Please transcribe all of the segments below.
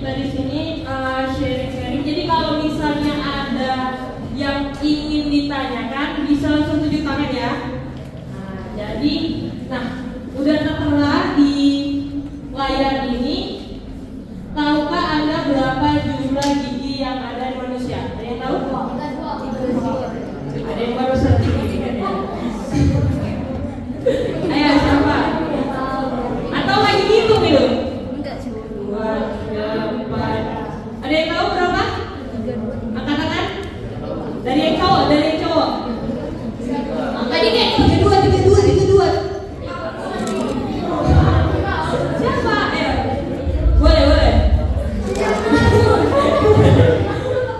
kita di sini sharing-sharing. Jadi kalau misalnya ada yang ingin ditanyakan, bisa langsung tunjuk tangan ya. Nah, udah tertera di layar ini. Tahukah Anda berapa jumlah gigi yang ada di manusia? Ada yang tahu? Ada yang baru sertifikat ya? Ayo siapa? Atau lagi hitung itu? 2, 3, 4. Ada yang tahu berapa? Angkat tangan. Dari yang cowok, Tadi kayak 32. Siapa? Ayo. Boleh.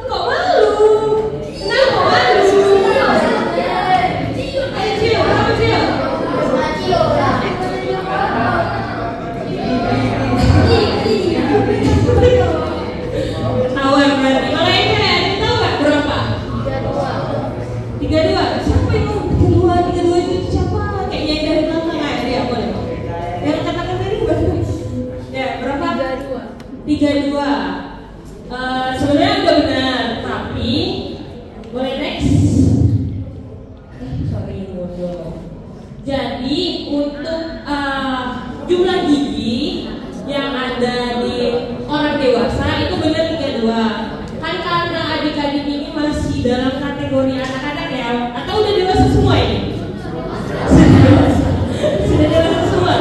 Kok malu? Kenapa malu? Ayo Cio, berapa Cio? Ketahuan berarti. Kalau yang cewek ada yang tahu nggak berapa? 32. Siapa yang 32 itu siapa? Kayaknya yang dari belakang nggak ada ya, boleh. Yang katakan tadi berapa? Ya berapa? 32. Sebenarnya udah benar, tapi boleh next. Sorry bodoh. Jadi untuk jumlah gigi yang ada di orang dewasa itu benar 32. Kan karena adik-adik ini masih dalam kategori anak-anak ya, atau udah dewasa semua ini? Sudah dewasa semua.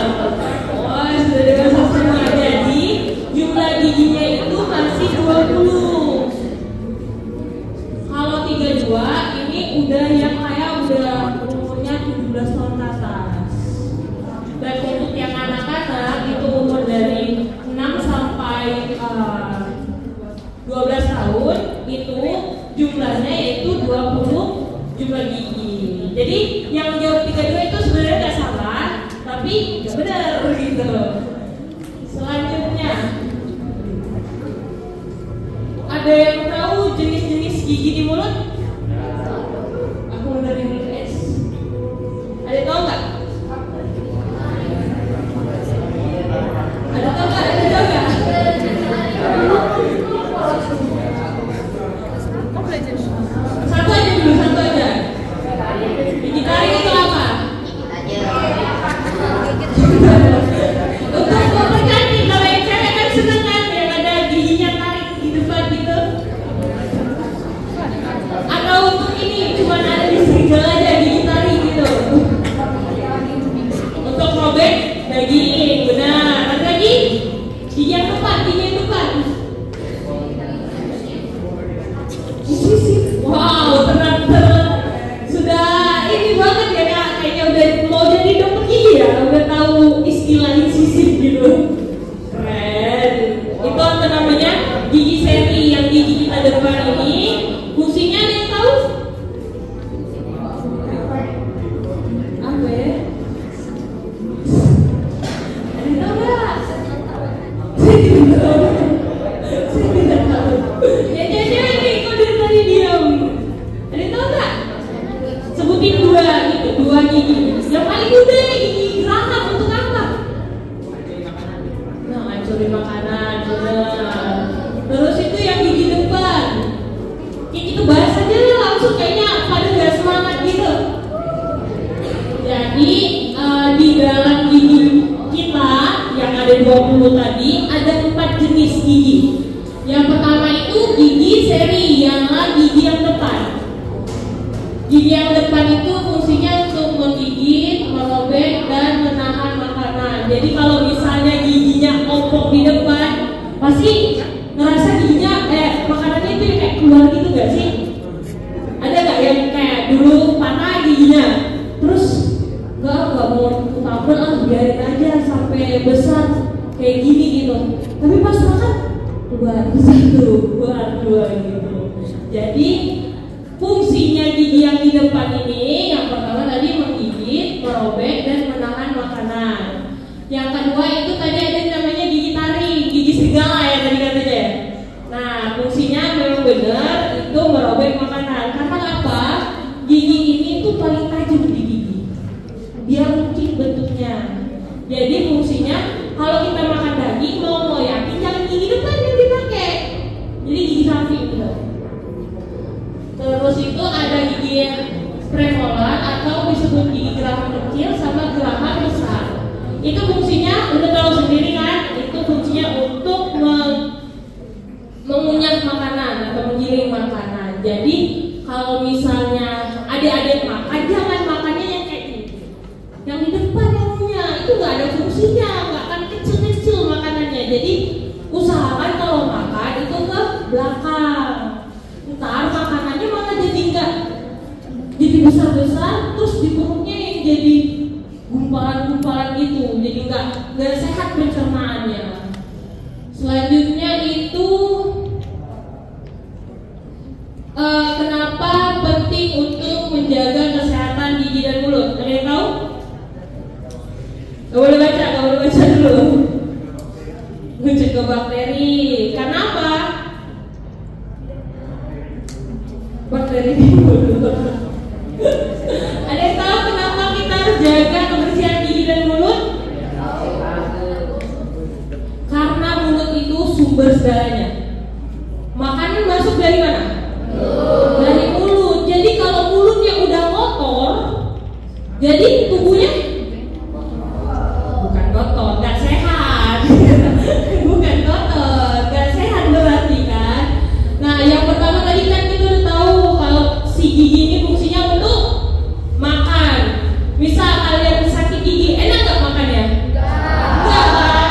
Oh, sudah dewasa semua. Jadi jumlah giginya itu masih 20. Kalau 32 ini udah yang kayak udah umurnya 17 tahun ke atas. Dan untuk yang anak-anak itu umur dari 6 sampai 12 tahun itu jumlahnya yaitu 20 jumlah gigi. Jadi yang jawab 32 itu sebenarnya nggak salah, tapi nggak benar gitu. Selanjutnya ada yang tahu jenis-jenis gigi di mulut? Aku dari mulut S. Ada yang tahu nggak? Ada tahu nggak? Satu aja. Gigi taring itu apa? Untuk mempercantik, kalau yang cewek kan seneng kan yang ada giginya taring di depan gitu. Atau untuk ini cuma ada di serigala aja gigi taring gitu. Untuk robek daging, benar. Ada lagi gigi yang depan. Wow, tenang. Sudah ini banget ya Kak, kayaknya udah mau jadi dokter gigi ya, udah tahu istilah incisif gitu. Keren. Itu apa namanya? Gigi seri yang gigi kita depan ini. Fungsinya ada yang tahu? Apa ya? Ada yang tahu nggak? Saya tidak tahu. Ya jangan nih, kok dari tadi diam. Ada yang tahu nggak? Sebutin dua gigi. Yang paling mudah nih gigi geraham untuk apa? Nah, ngancurin makanan, benar. Terus itu yang gigi depan. Itu bahas aja lah langsung, kayaknya pada nggak semangat gitu. Jadi di dalam gigi kita yang ada 20 tadi ada 4 jenis gigi. Yang pertama itu gigi seri, gigi yang depan. Gigi yang depan itu fungsinya untuk menggigit, merobek, dan menahan makanan. Jadi kalau misalnya giginya ompong di depan, pasti ngerasa giginya makanannya itu kayak keluar gitu nggak sih? Ada nggak yang kayak dulu patah giginya, terus nggak mau tabel biarin aja sampai besar kayak gini gitu. Tapi pas makan keluar satu, keluar dua gitu. Jadi fungsinya gigi yang di depan ini yang pertama tadi menggigit, merobek, dan menahan makanan. Yang kedua itu tadi ada namanya gigi taring, gigi serigala ya tadi katanya. Nah fungsinya memang benar itu merobek makanan. Karena apa? Gigi ini tuh paling tajam di gigi, biar mungkin bentuknya. Jadi fungsinya kalau kita makan daging mau yakin jangan gigi depan yang dipakai. geraham kecil sama geraham besar. Itu fungsinya udah tahu sendiri kan? Itu fungsinya untuk mengunyah makanan atau menggiling makanan. Jadi kalau misalnya adik-adik makan, jangan makannya yang kayak ini. Yang di depan yang ngunyah itu nggak ada fungsinya, nggak akan kecil-kecil makanannya. Jadi usahakan kalau makan itu ke belakang. Ntar makanannya malah jadi besar-besar, terus di perutnya yang jadi gumpalan-gumpalan gitu, jadi nggak sehat pencernaannya. Selanjutnya itu kenapa penting untuk menjaga kesehatan gigi dan mulut? Ada yang tahu? Gak boleh baca dulu. Mencegah bakteri. Karena apa? Bakteri di mulut. Ada yang tahu kenapa kita harus jaga kebersihan gigi dan mulut? Karena mulut itu sumber segalanya. Makanan masuk dari mana? Dari mulut. Jadi kalau mulutnya udah kotor, jadi tubuhnya bukan kotor, nggak sehat. Bukan kotor, nggak sehat berarti kan. Nah, yang pertama tadi kan kita udah tahu kalau si gigi ini fungsinya untuk makan. Misal kalian sakit gigi, enak nggak makannya? Enggak kan?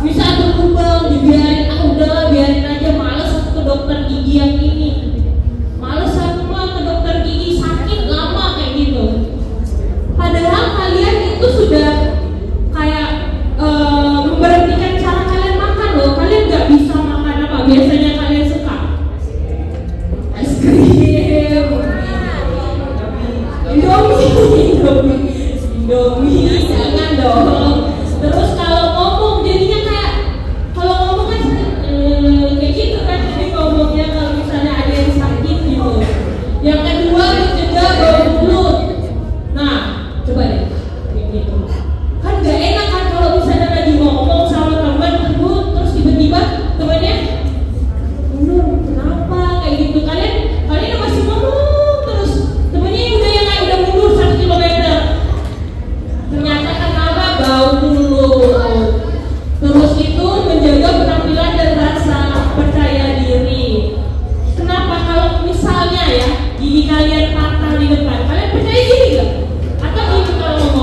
Misal berkubang, dibiarin, udahlah biarin aja, males aku ke dokter gigi yang ini. Males aku mah ke dokter gigi, sakit lama kayak gitu. Padahal kalian itu sudah kayak memberhentikan cara kalian makan loh. Kalian nggak bisa makan apa biasanya kalian suka? Es krim, Indomie, jangan dong. Terus kalau ngomong jadinya kayak, kalau ngomong kan kayak gitu kan, jadi ngomongnya kalau misalnya ada yang sakit gitu. Yang kedua mencegah bau mulut. Nah, coba deh, kayak gitu. Kan gak enak kan kalau misalnya lagi ngomong sama teman tersebut, terus tiba-tiba temannya kenapa kayak gitu. Kalian masih ngomong terus, temennya udah mundur 1 kilometer. Ternyata kenapa bau mulut. Terus itu menjaga penampilan dan rasa percaya diri. Kenapa kalau misalnya ya gigi kalian patah di depan, kalian percaya diri gak? Atau gitu kalau ngomong?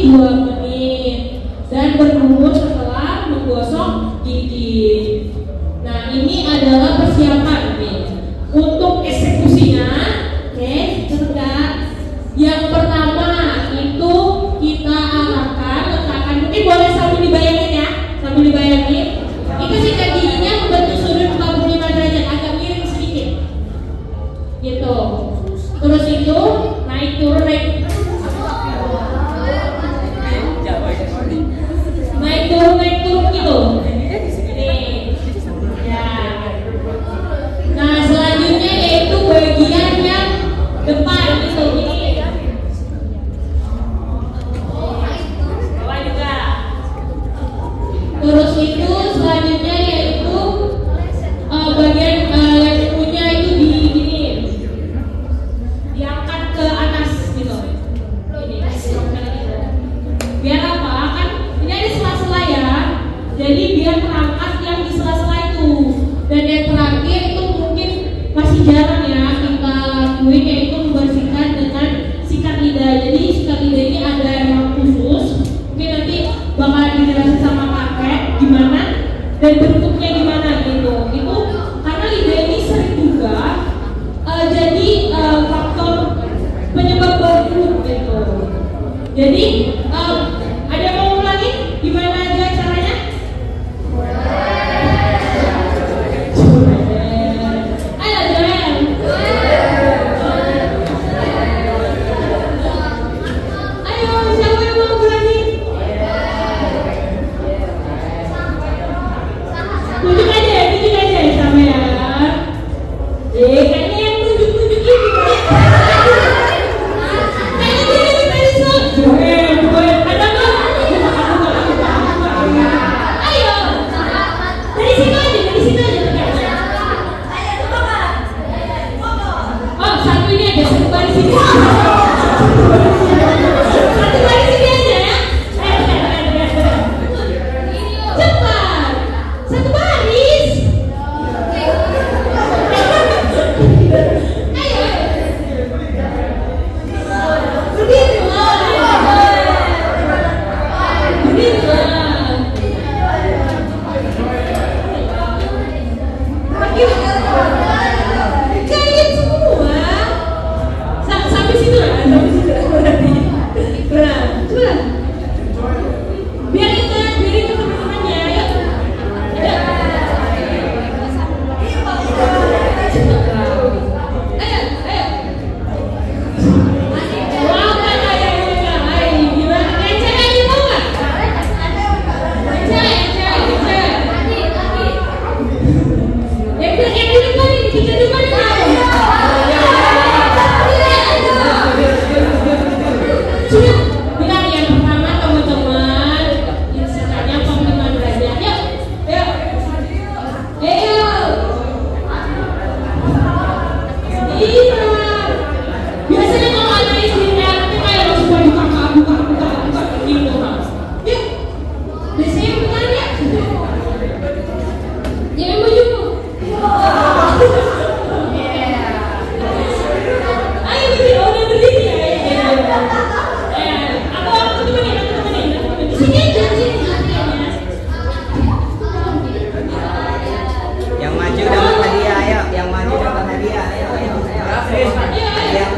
2 menit dan berkumur setelah menggosok gigi. Nah, ini adalah persiapan nih untuk eksekusinya. Oke, cerdas. Yang pertama itu kita arahkan, letakkan. Mungkin boleh sambil dibayangin ya, sambil dibayangin. Itu sikat giginya membentuk sudut 45 derajat, agak miring sedikit. Gitu. Terus itu naik turun gitu. Nih. Ya. Nah, selanjutnya yaitu bagian yang depan gitu. Ini. Bawah juga. Terus itu selanjutnya yaitu bagian yang punya itu gini. Diangkat ke atas gitu. Ini. Biar apa? Kan ini ada sela-sela ya. Jadi biar terangkat yang di sela-sela itu. Dan yang terakhir itu mungkin masih jarang ya kita lakuin, yaitu membersihkan dengan sikat lidah. Jadi sikat lidah ini ada yang khusus. Mungkin nanti bakal dijelasin sama kakek gimana dan bentuknya gimana gitu. Itu karena lidah ini sering juga jadi faktor penyebab bau mulut gitu. Jadi ada yang mau ulangi gimana aja caranya? Ayo Joel. Ayo siapa yang mau ulangi? Tunjuk aja sama ya. Kayaknya yang tunjuk-tunjuk ini.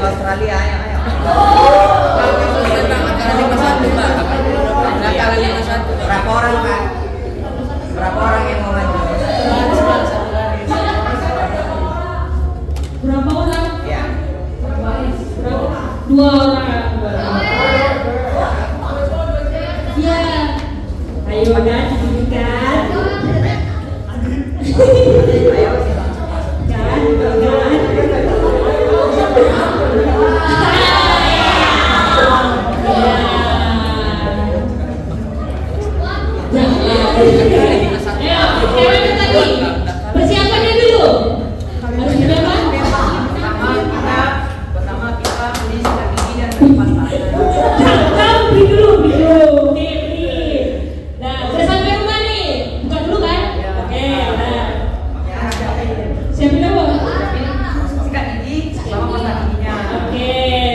Australia, ayo. Berapa orang Pak? Berapa orang yang mau maju? Berapa orang? Ya. Berapa? 2 orang. Ya. Ayo kan, tunjukkan. Ayo. Persiapannya dulu. Harus berapa? Pertama kita beli sikat gigi dan lipat tangan. Beli dulu. Oke, beli. Nah, udah sampai rumah nih. Buka dulu kan? Oke, nah. Siapin apa? Sikat gigi sama pasta giginya. Oke,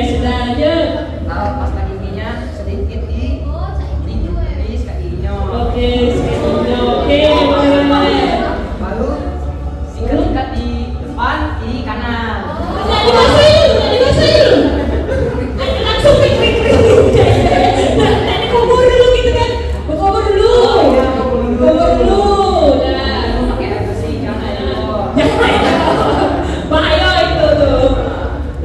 sudah lanjut. Taruh pasta giginya sedikit di Baru sikat di depan, kiri, kanan. Jangan dibasahin dulu. Langsung krik. Tadi kubur dulu gitu kan. Kubur dulu. Nah. Pakai air bersih, jangan air kotor. Bahaya itu tuh.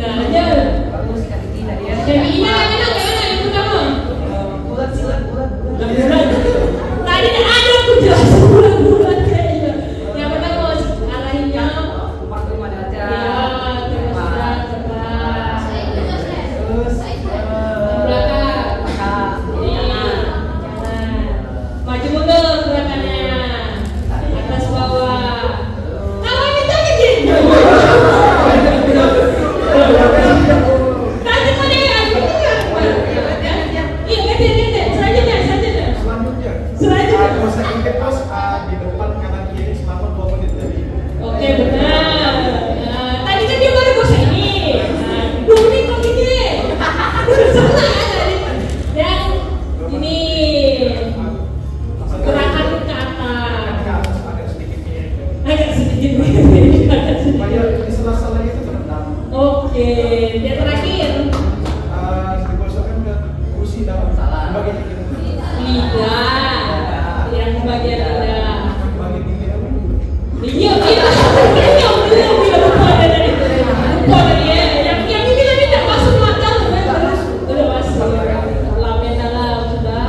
Nah, lanjut. Baru sikat gigi tadi ya. Jadinya yang pertama. Bulat. Tadi ada aku jelas bulat kayaknya. Yang pertama arahinnya. 45 derajat. Ya, terus gerak. Terus Belakang. kiri kanan. Maju mundur gerakannya. Atas bawah. Kawannya tadi gini. Tadi mana ya? Iya, ganti. Selanjutnya. Masa ingat terus di depan kanan kiri selama 2 menit tadi. Oke, benar. Nah, tadi kan dia baru gosok ini. Nah, 2 menit kok gini. Salah tadi. Dan ini gerakan ke atas. Ke atas agak sedikit miring. Agak sedikit miring. Supaya di sela-sela itu terendam. Oke, yang terakhir Digosokkan ke kursi dalam bagian tinggi. lidah. Yang bagian lidah. Bagian tinggi apa? Iya. Lupa dari ya. Yang ini tadi tidak masuk mata kan? Udah masuk. Lapnya dalam sudah.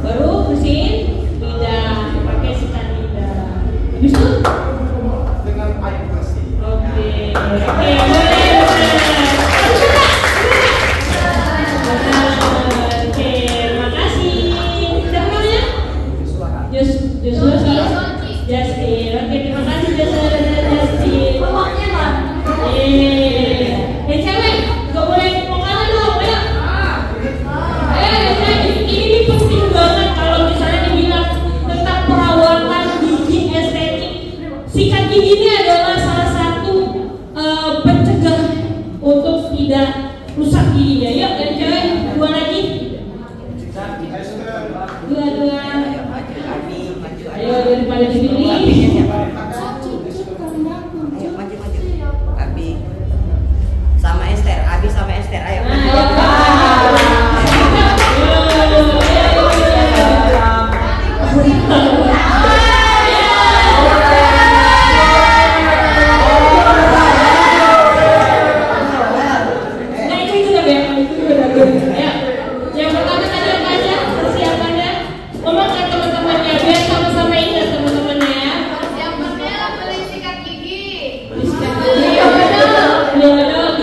Baru bersihin lidah. Pakai sikat lidah. Habis itu? Dengan air bersih. Oke, boleh. Oke, makasih. Siapa namanya? Joshua. Justin. Oke, terima kasih Joshua dan Justin. Yang cewek, gak boleh mau kalah dong, ayo. Ini penting banget kalau misalnya dibilang tentang perawatan gigi estetik. Sikat gigi ini adalah salah satu pencegah untuk tidak rusak giginya. Yuk, yang cewek, 2 lagi. Dua. Ayo daripada dipilih. Abi sama Esther, ayo. Yang pertama tadi apa aja persiapannya? Ngomong ke teman-temannya biar sama-sama ingat teman-temannya ya. Sikat gigi. Iya benar. Di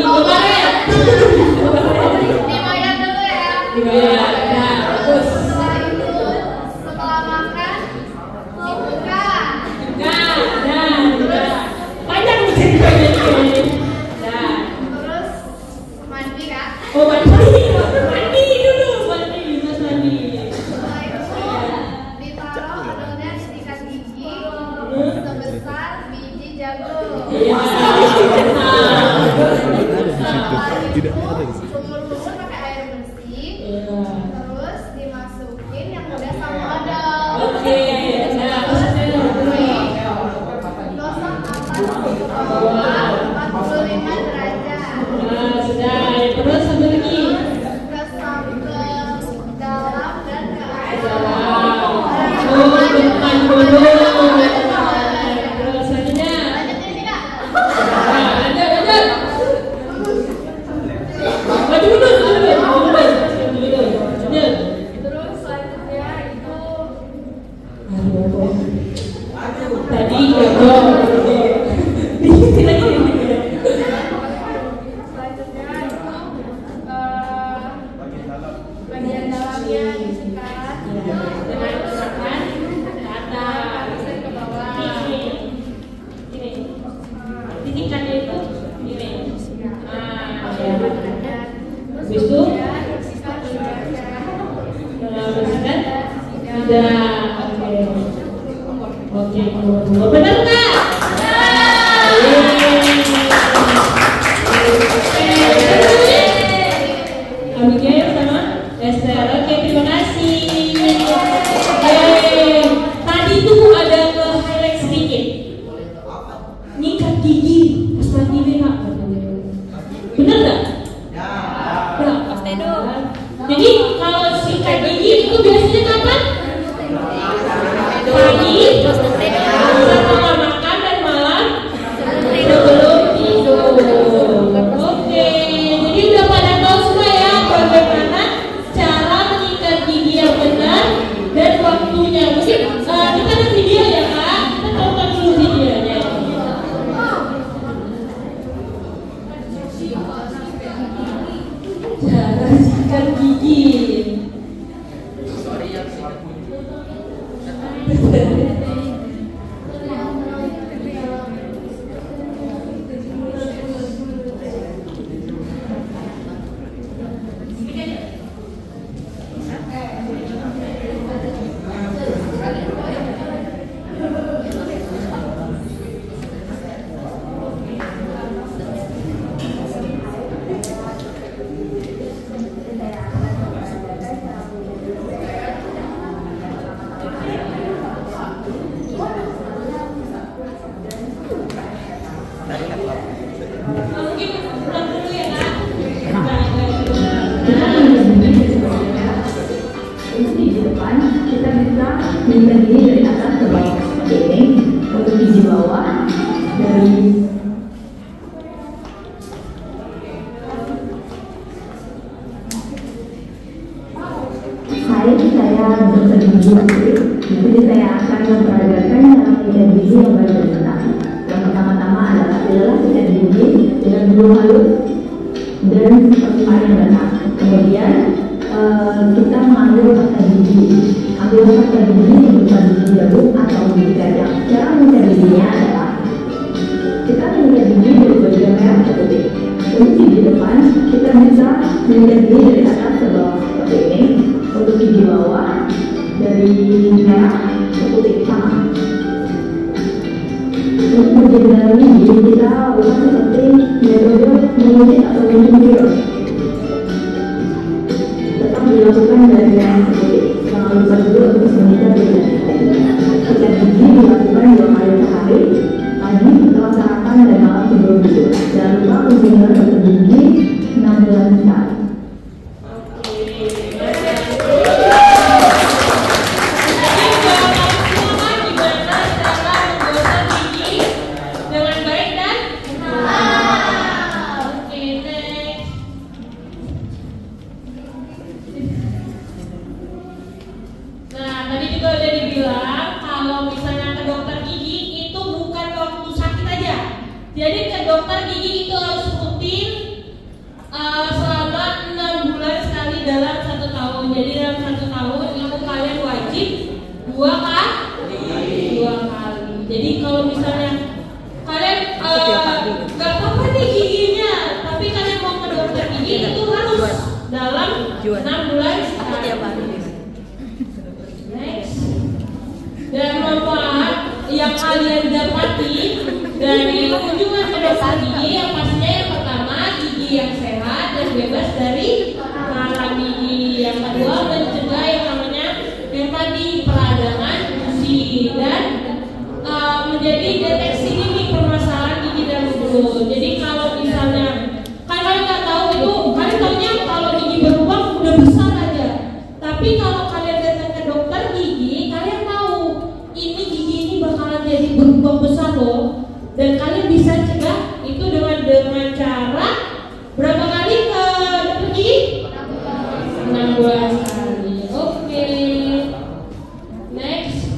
kemarin. Dibayar dulu ya. Dibayar. Nah, terus. Setelah itu, setelah makan, dibuka. Nah. Panjang nih ceritanya ini. Nah. Terus mandi kan. Oh mandi dulu. Mas mandi. Setelah itu ditaruh adonan sikat gigi sebesar biji jagung. Iya. Setelah itu lumur-lumur pakai air bersih. Terus dimasukin yang udah sama odol. Oke. Nah, maksudnya Gosok atas ke bawah 45 derajat. nah, sudah. Terus satu lagi. Ke dalam dan ke atas. Depan dulu. Terus selanjutnya. Lanjut ini kak. Lanjut. Maju dulu. Lanjut. Terus selanjutnya itu Tadi gagal. selanjutnya itu bagian dalamnya disikat. Dengan gerakan ke atas. Ke bawah. Ini. Titikannya itu ini. Nah, ya. Habis itu Disikat bersihkan. Tidak. Oke. Benar nggak? Abigail sama Esther. Oke, terima kasih. Tadi tuh ada ke highlight sedikit. sekali. Saya dokter gigi, jadi saya akan memperagakan cara sikat gigi yang berbeda. Yang pertama-tama adalah sikat gigi dengan bulu halus dan perpipaan yang benar. Kemudian kita mengambil pasta gigi, ambil pasta gigi berupa gigi jeruk atau gigi gajah. Cara menyikat giginya adalah kita menyikat gigi dari bagian merah ke putih. Untuk gigi depan kita bisa menyikat gigi dari atas ke bawah seperti ini. Untuk gigi bawah dari merah ke putih sama. Untuk menjadi dalam gigi kita lakukan seperti metode mengunci atau mencungkil. Tetap dilakukan dari merah ke putih. Jangan lupa juga untuk menyikat gigi. Sikat gigi dilakukan 2 kali sehari, pagi setelah sarapan dan malam sebelum tidur. Jangan lupa kunjungi dokter gigi 6 bulan sekali. Jadi ke dokter gigi itu harus rutin selama 6 bulan sekali dalam 1 tahun. Jadi dalam 1 tahun itu kalian wajib 2 kali. Jadi kalau misalnya kalian gak apa-apa nih giginya, tapi kalian mau ke dokter gigi itu harus dalam 6 bulan sekali. Next. Dan manfaat yang kalian dapati dari kunjungan ke dokter gigi yang pastinya yang pertama gigi yang sehat dan bebas dari pengalaman gigi. Yang kedua mencegah yang namanya yang tadi peradangan gusi dan menjadi deteksi dini permasalahan gigi dan mulut. Jadi kalau misalnya kalian nggak tahu itu, kalian taunya kalau gigi berlubang udah besar aja. Tapi kalau kalian datang ke dokter gigi, kalian tahu ini gigi ini bakalan jadi berlubang besar loh. Dan kalian bisa cegah itu dengan cara berapa kali ke dokter gigi? 6 bulan sekali. Oke. Next.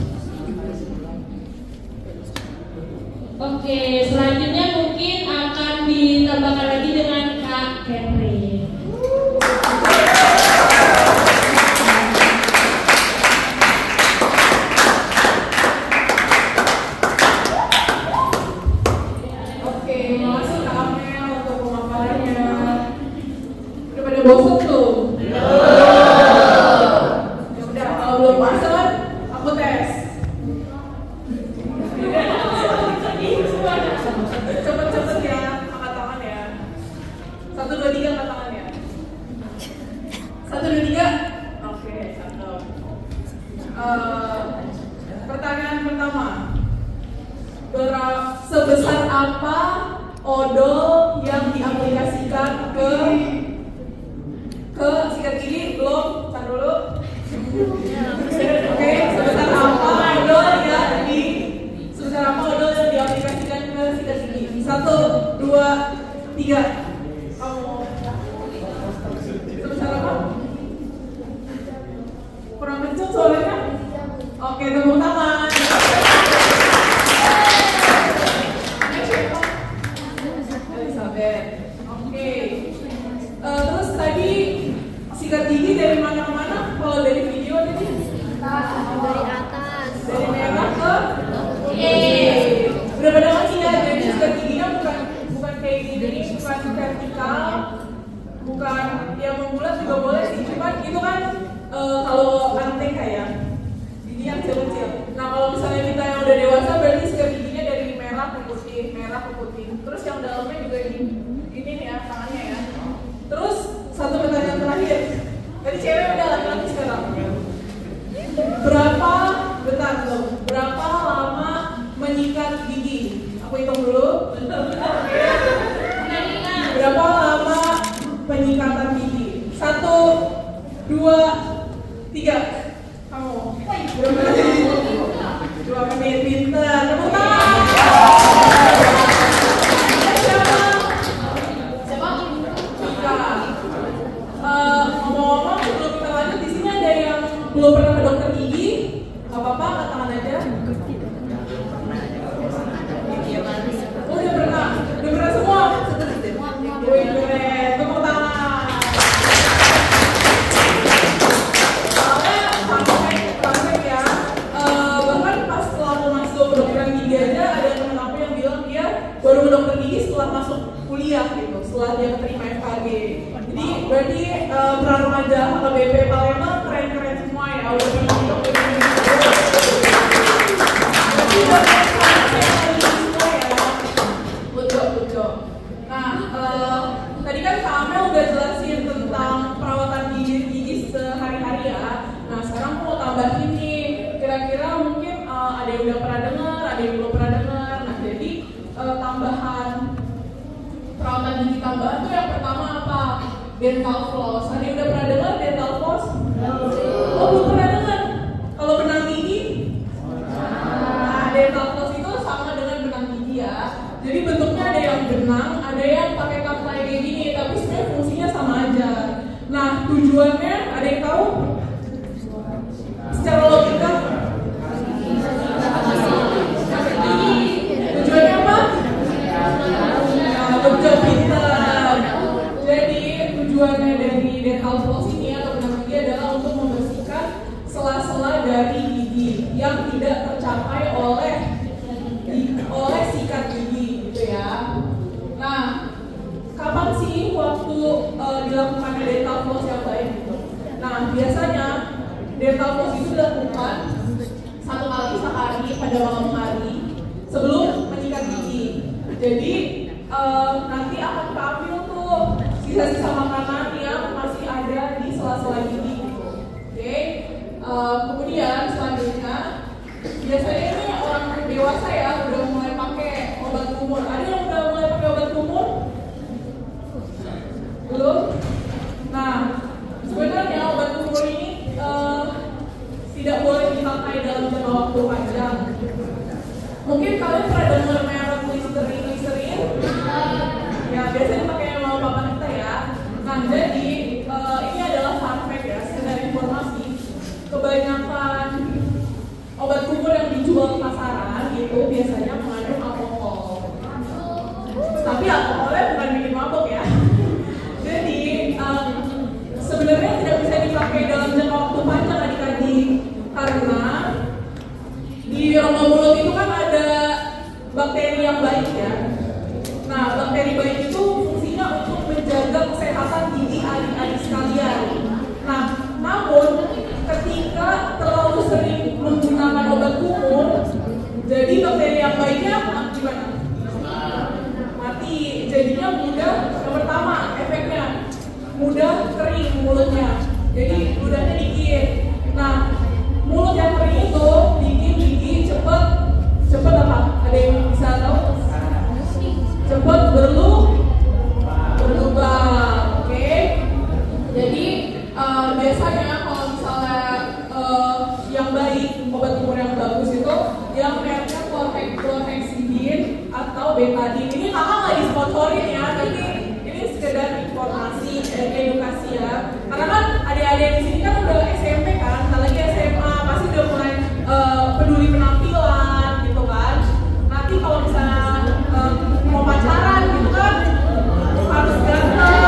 Oke, selanjutnya mungkin akan ditambahkan lagi dengan Kak Catherine. Bosan tuh? Ya udah, kalau belum bosan, aku tes. Cepet-cepet ya, angkat tangan ya. 1, 2, 3 angkat tangan ya. 1, 2, 3. Oke, 1. Pertanyaan pertama. Sebesar apa odol yang diaplikasikan ke sikat gigi? Belum, tar dulu. Oke, sebesar apa odol yang diaplikasikan ke sikat gigi? 1, 2, 3. Kamu sebesar apa? Kurang kenceng soalnya. Oke, tepuk tangan. Elizabeth. Oke. Terus tadi sikat gigi dari mana ke mana? Kalau dari video tadi? Dari atas. Dari merah ke? Udah pada ngerti ya? Jadi sikat giginya bukan kayak gini, bukan vertikal, bukan yang membulat juga boleh sih. Cuman itu kan kalau antek kayak gigi yang kecil-kecil. Nah kalau misalnya kita yang udah dewasa berarti sikat giginya dari merah ke putih. Terus yang dalamnya juga ini nih ya tangannya ya. Terus satu pertanyaan terakhir. Tadi cewek udah laki-laki sekarang. Berapa lama menyikat gigi? Aku hitung dulu. Berapa lama penyikatan gigi? 1, 2, 3. Kamu berapa menit? 2 menit, pinter. Tepuk tangan. setelah masuk kuliah gitu, setelah dia menerima FKG. Jadi berarti pra remaja HKBP Palembang keren-keren semua ya, udah pernah tadi kan Kak Amel udah jelasin tentang perawatan gigi sehari-hari ya. Nah sekarang aku mau tambahin nih, kira-kira mungkin ada yang udah pernah dengar, ada yang belum pernah dengar. Nah jadi tambahan perawatan gigi tambahan tuh yang pertama apa? Dental floss. Ada yang udah pernah dengar dental floss? Oh belum pernah dengar? Kalau benang gigi? Nah dental floss itu sama dengan benang gigi ya. Jadi bentuknya ada yang benang, ada yang pakai kaftai kayak gini, tapi sebenarnya fungsinya sama aja. Nah tujuannya ada yang tahu? Secara logika? Tujuannya apa? Betul, pintar. Jadi tujuannya dari dental floss ini atau benang gigi adalah untuk membersihkan sela-sela dari gigi yang tidak tercapai oleh sikat gigi gitu ya. Nah, kapan sih waktu dilakukan dental floss yang baik gitu? Nah, biasanya dental floss itu dilakukan 1 kali sehari pada malam hari sebelum menyikat gigi. Jadi nanti akan keambil tuh sisa-sisa makanan yang masih ada di sela-sela gigi gitu. Oke. Kemudian selanjutnya biasanya ini orang dewasa ya udah mulai pakai obat kumur. Ada yang udah mulai pakai obat kumur? Belum? Nah, sebenarnya obat kumur ini tidak boleh dipakai dalam jangka waktu panjang. Mungkin kalian pernah dengar merek Listerine? Ya, biasanya pakai sama papa kita ya. Nah, jadi ini adalah fun fact ya, sekedar informasi. Kebanyakan obat kumur yang dijual di pasaran itu biasanya mengandung alkohol. Tapi alkoholnya bukan bikin mabok ya. Jadi sebenarnya tidak bisa dipakai dalam jangka waktu panjang adik-adik karena di rongga mulut itu kan ada bakteri yang baik ya. Nah, bakteri baik itu fungsinya untuk menjaga kesehatan gigi adik-adik sekalian. Nah, namun ketika terlalu sering menggunakan obat kumur, jadi bakteri yang baiknya gimana? Mati. Jadinya mudah. Yang pertama, efeknya mudah kering mulutnya. Jadi ludahnya dikit. Nah, mulut yang kering itu bikin gigi cepat apa? Ada yang bisa tahu? Cepat berlubang. Oke. Jadi biasanya kalau misalnya yang baik, obat kumur yang bagus itu yang mereknya chlorhexidine atau betadine. Ini kakak nggak disponsorin ya, tapi ini sekedar informasi dan edukasi ya. Karena kan adik-adik di sini kan udah SMP kan, apalagi SMA pasti udah mulai peduli penampilan gitu kan. Nanti kalau misalnya mau pacaran gitu kan harus ganteng.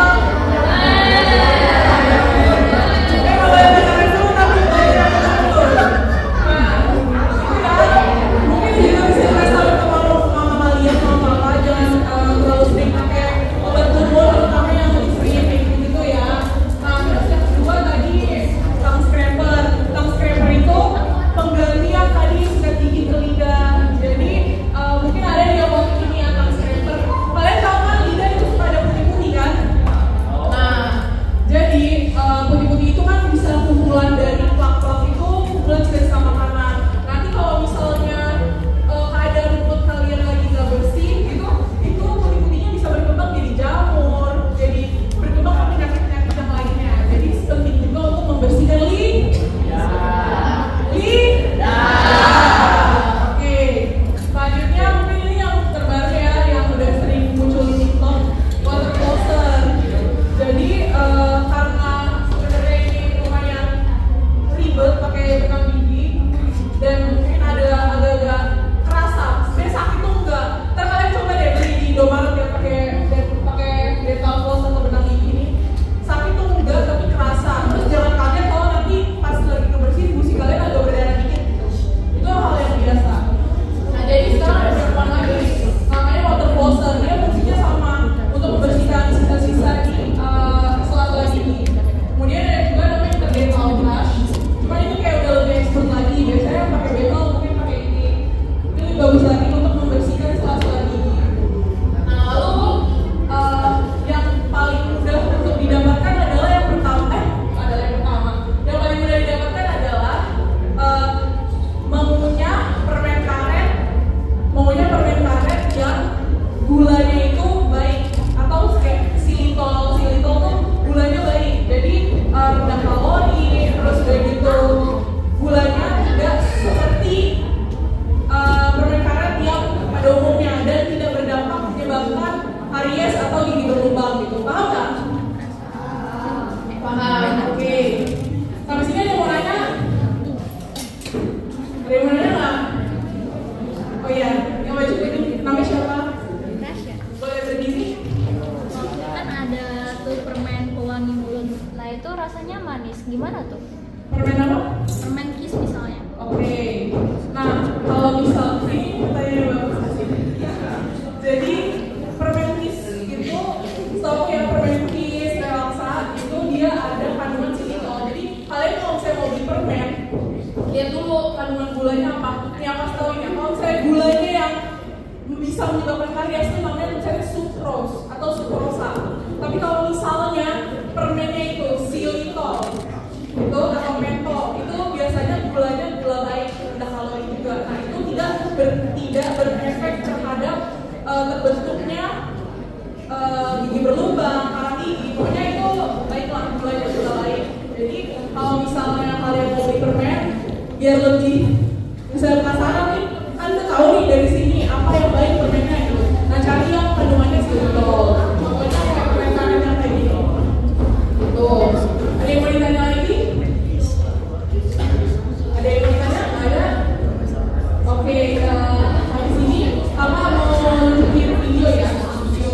Obat kumur terutama yang free gitu ya. Nah, terus yang kedua tadi gulanya itu baik, atau kayak xylitol tuh gulanya baik, jadi rendah kalori, terus udah gitu gulanya tidak seperti permen karet yang pada umumnya dan tidak berdampak menyebabkan karies atau gigi berlubang gitu. Paham nggak? Paham. Oke. Sampai sini ada yang mau nanya? Ada yang mau nanya nggak? Oh iya, yang baju ini namanya siapa? Tasya. Boleh berdiri? Kan ada tuh permen pewangi mulut. Nah itu rasanya manis. Gimana tuh? Permen apa? Permen Kiss misalnya. Oke. Nah, kalau misalnya ini pertanyaan bagus sih. Jadi permen Kiss itu, setahu yang permen Kiss, Relaxa itu dia ada kandungan xylitol. Jadi kalian kalau saya mau beli permen, lihat dulu kandungan gulanya apa. Ini apa tahu ya? Kalau saya gulanya yang bisa menyebabkan karies itu namanya mencari sucrose atau sucrosa. Tapi kalau misalnya permennya itu xylitol itu atau mentol itu biasanya gulanya gula baik, rendah kalori juga. Nah itu tidak berefek terhadap terbentuknya gigi berlubang, karang gigi. Pokoknya itu baiklah, gulanya gula baik. Jadi kalau misalnya kalian mau beli permen biar lebih bisa penasaran nih, Anda tahu nih dari sini apa yang baik permennya itu. Nah cari yang kandungannya xylitol. Pokoknya kayak permen yang kayak gitu. Tuh, ada yang mau ditanya lagi? Ada yang mau ditanya? Ada? Oke, habis ini Kakak mau bikin video ya, video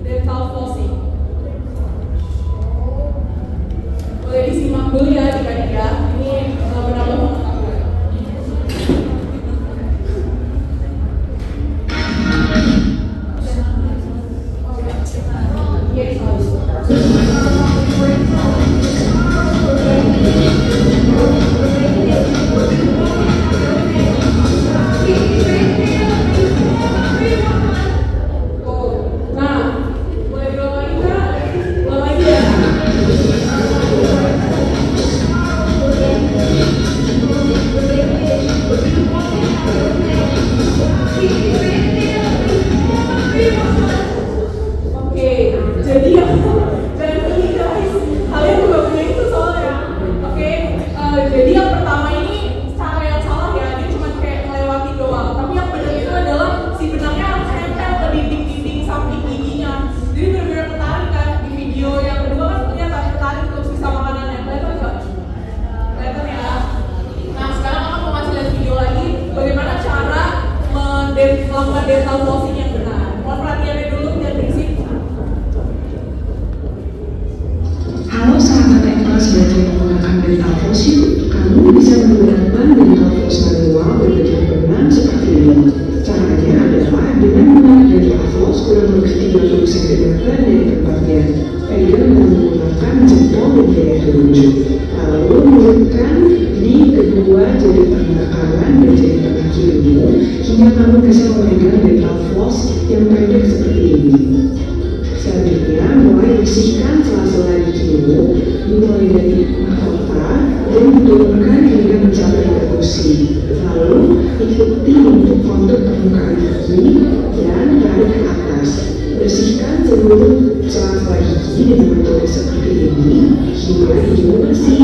dental flossing. Boleh disimak dulu ya adik-adik ya. Ini benar-benar mengetahui. Melakukan dental flossing yang benar. Mohon perhatiannya dulu biar berisik. Halo sahabat Eklas, belajar menggunakan dental floss yuk. Kamu bisa menggunakan dental floss manual berbentuk benang seperti ini. Caranya adalah dengan menarik dental floss kurang lebih 30 cm dari tempatnya. Pegang dan menggunakan jempol dan jari telunjuk. Lalu mulutkan di kedua jari tengah kanan dan jari tengah kirimu hingga kamu bisa memegang dental floss yang pendek seperti ini. Selanjutnya, mulai bersihkan sela-sela gigimu, dimulai dari mahkota dan diturunkan hingga mencapai ke gusi. Lalu, ikuti untuk kontur permukaan gigi dan tarik ke atas. Bersihkan seluruh sela-sela gigi dengan metode seperti ini hingga gigimu bersih.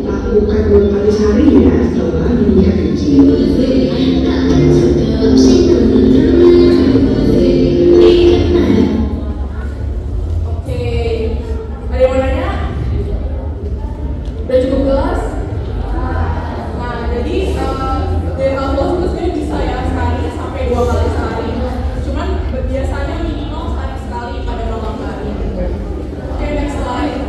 Lakukan 2 kali sehari ya setelah menyikat gigi. Udah cukup jelas? Nah, jadi dental floss itu sebenarnya bisa ya sekali sampai 2 kali sehari. Cuman biasanya minimal sehari sekali pada malam hari. Oke, next slide.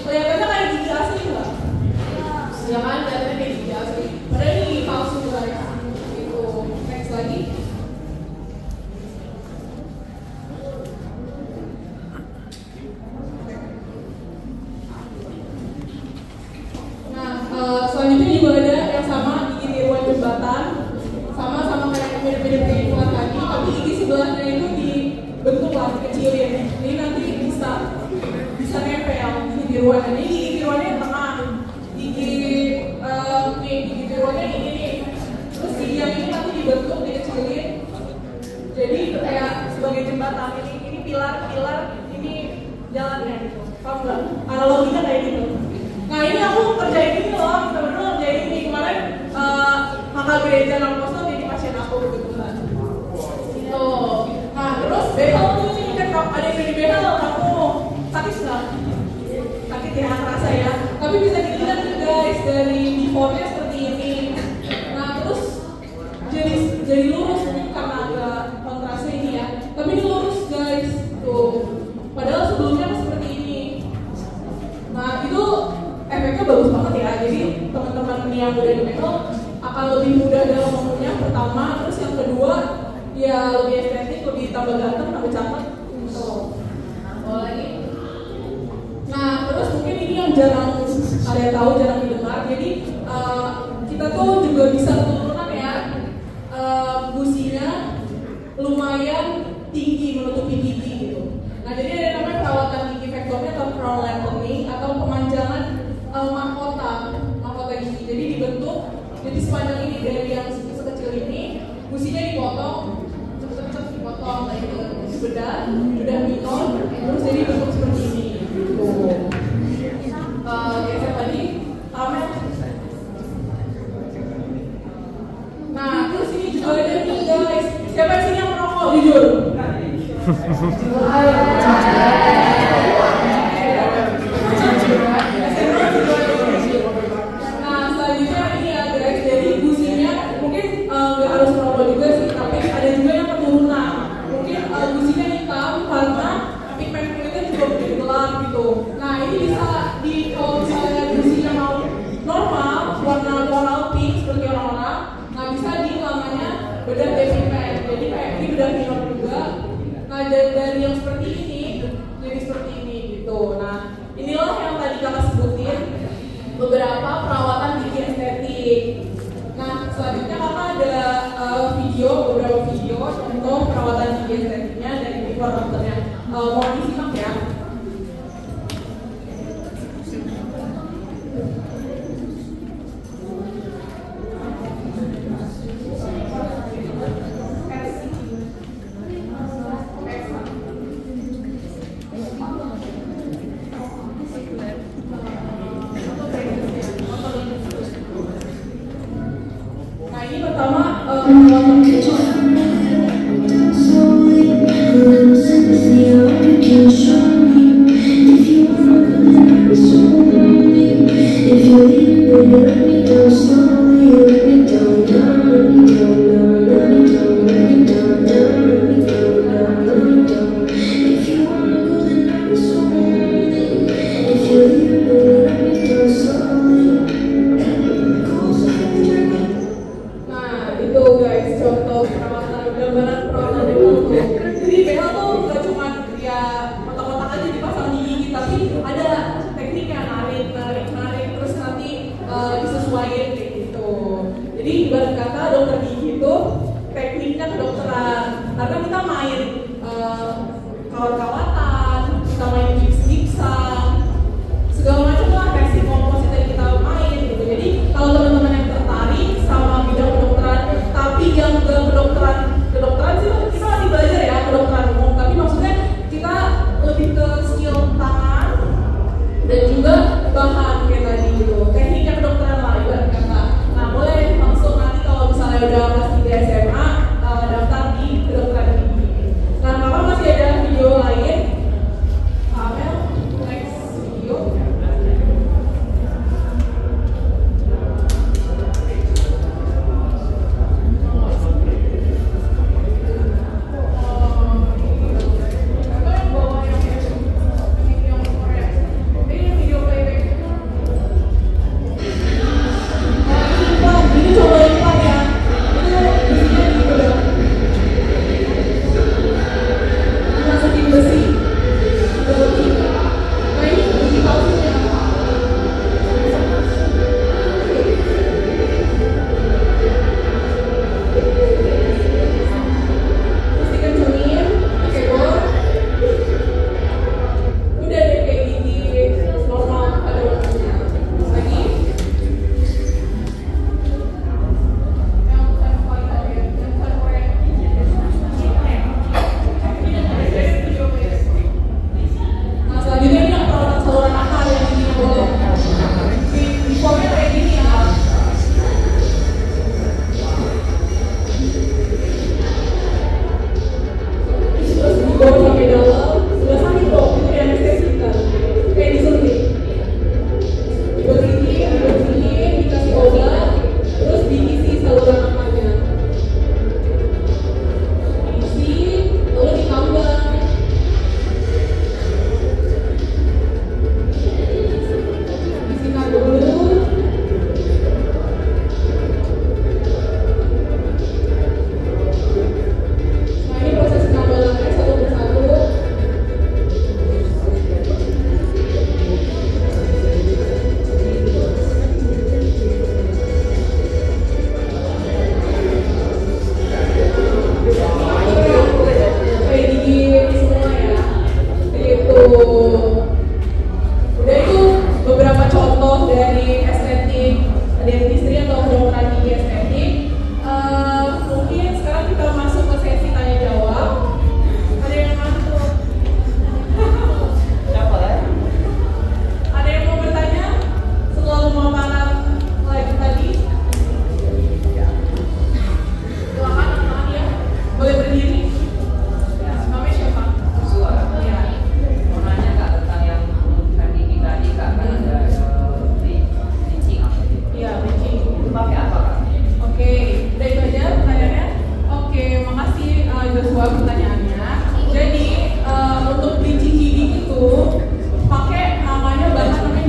Kelihatannya kayak gigi asli nggak? Ya kan, kelihatannya kayak gigi asli. Padahal ini palsu guys. Gitu. Next lagi. Selanjutnya juga ada yang sama gigi tiruan jembatan, sama kayak mirip-mirip kayak iklan tadi, tapi gigi sebelahnya itu dibentuk lah, dikecilin. Jadi nanti bisa nempel gigi tiruan. Ini gigi tiruannya yang tengah, gigi tiruannya ini nih. Terus gigi yang ini nanti dibentuk, dikecilin. Jadi kayak sebagai jembatan. Ini pilar, ini jalannya gitu. Paham nggak? Analoginya kayak gitu. Nah ini aku kerjain ini loh, kita berdua kerjain ini kemarin kakak gereja 60 jadi pasien aku kebetulan. Gitu. Nah terus behel tuh ini kan ada yang di behel, kamu sakit nggak? Sakit ya, terasa ya. Tapi bisa dilihat nih guys dari before-nya seperti ini. Nah terus jadi lurus mungkin karena ada kontrasnya ini ya. Tapi ini lurus guys, tuh. Padahal sebelumnya seperti ini. Nah itu efeknya bagus banget ya, jadi teman-teman yang udah di metal akan lebih mudah dalam mengunyah pertama, terus yang kedua ya lebih estetik, lebih tambah ganteng, tambah cakep gitu. Nah, lagi. Nah terus mungkin ini yang jarang kalian tahu, jarang didengar, jadi kita tuh juga bisa turunan ya, gusinya lumayan tinggi menutupi gigi gitu. Nah jadi ada namanya perawatan gigi vektornya atau crown lengthening atau pemanjangan mahkota gigi. Jadi dibentuk, jadi sepanjang ini dari yang sekecil ini, gusinya dipotong, cepet-cepet dipotong lagi dengan bedah minor, terus jadi bentuk seperti ini. Geser tadi, kamera. Nah terus ini juga ada nih guys. Siapa di sini yang merokok jujur? Dari yang seperti ini jadi seperti ini gitu. Nah inilah yang tadi kakak sebutin beberapa perawatan gigi estetik. Nah selanjutnya kakak ada beberapa video contoh perawatan gigi estetiknya dari before afternya. Mau disimak ya. So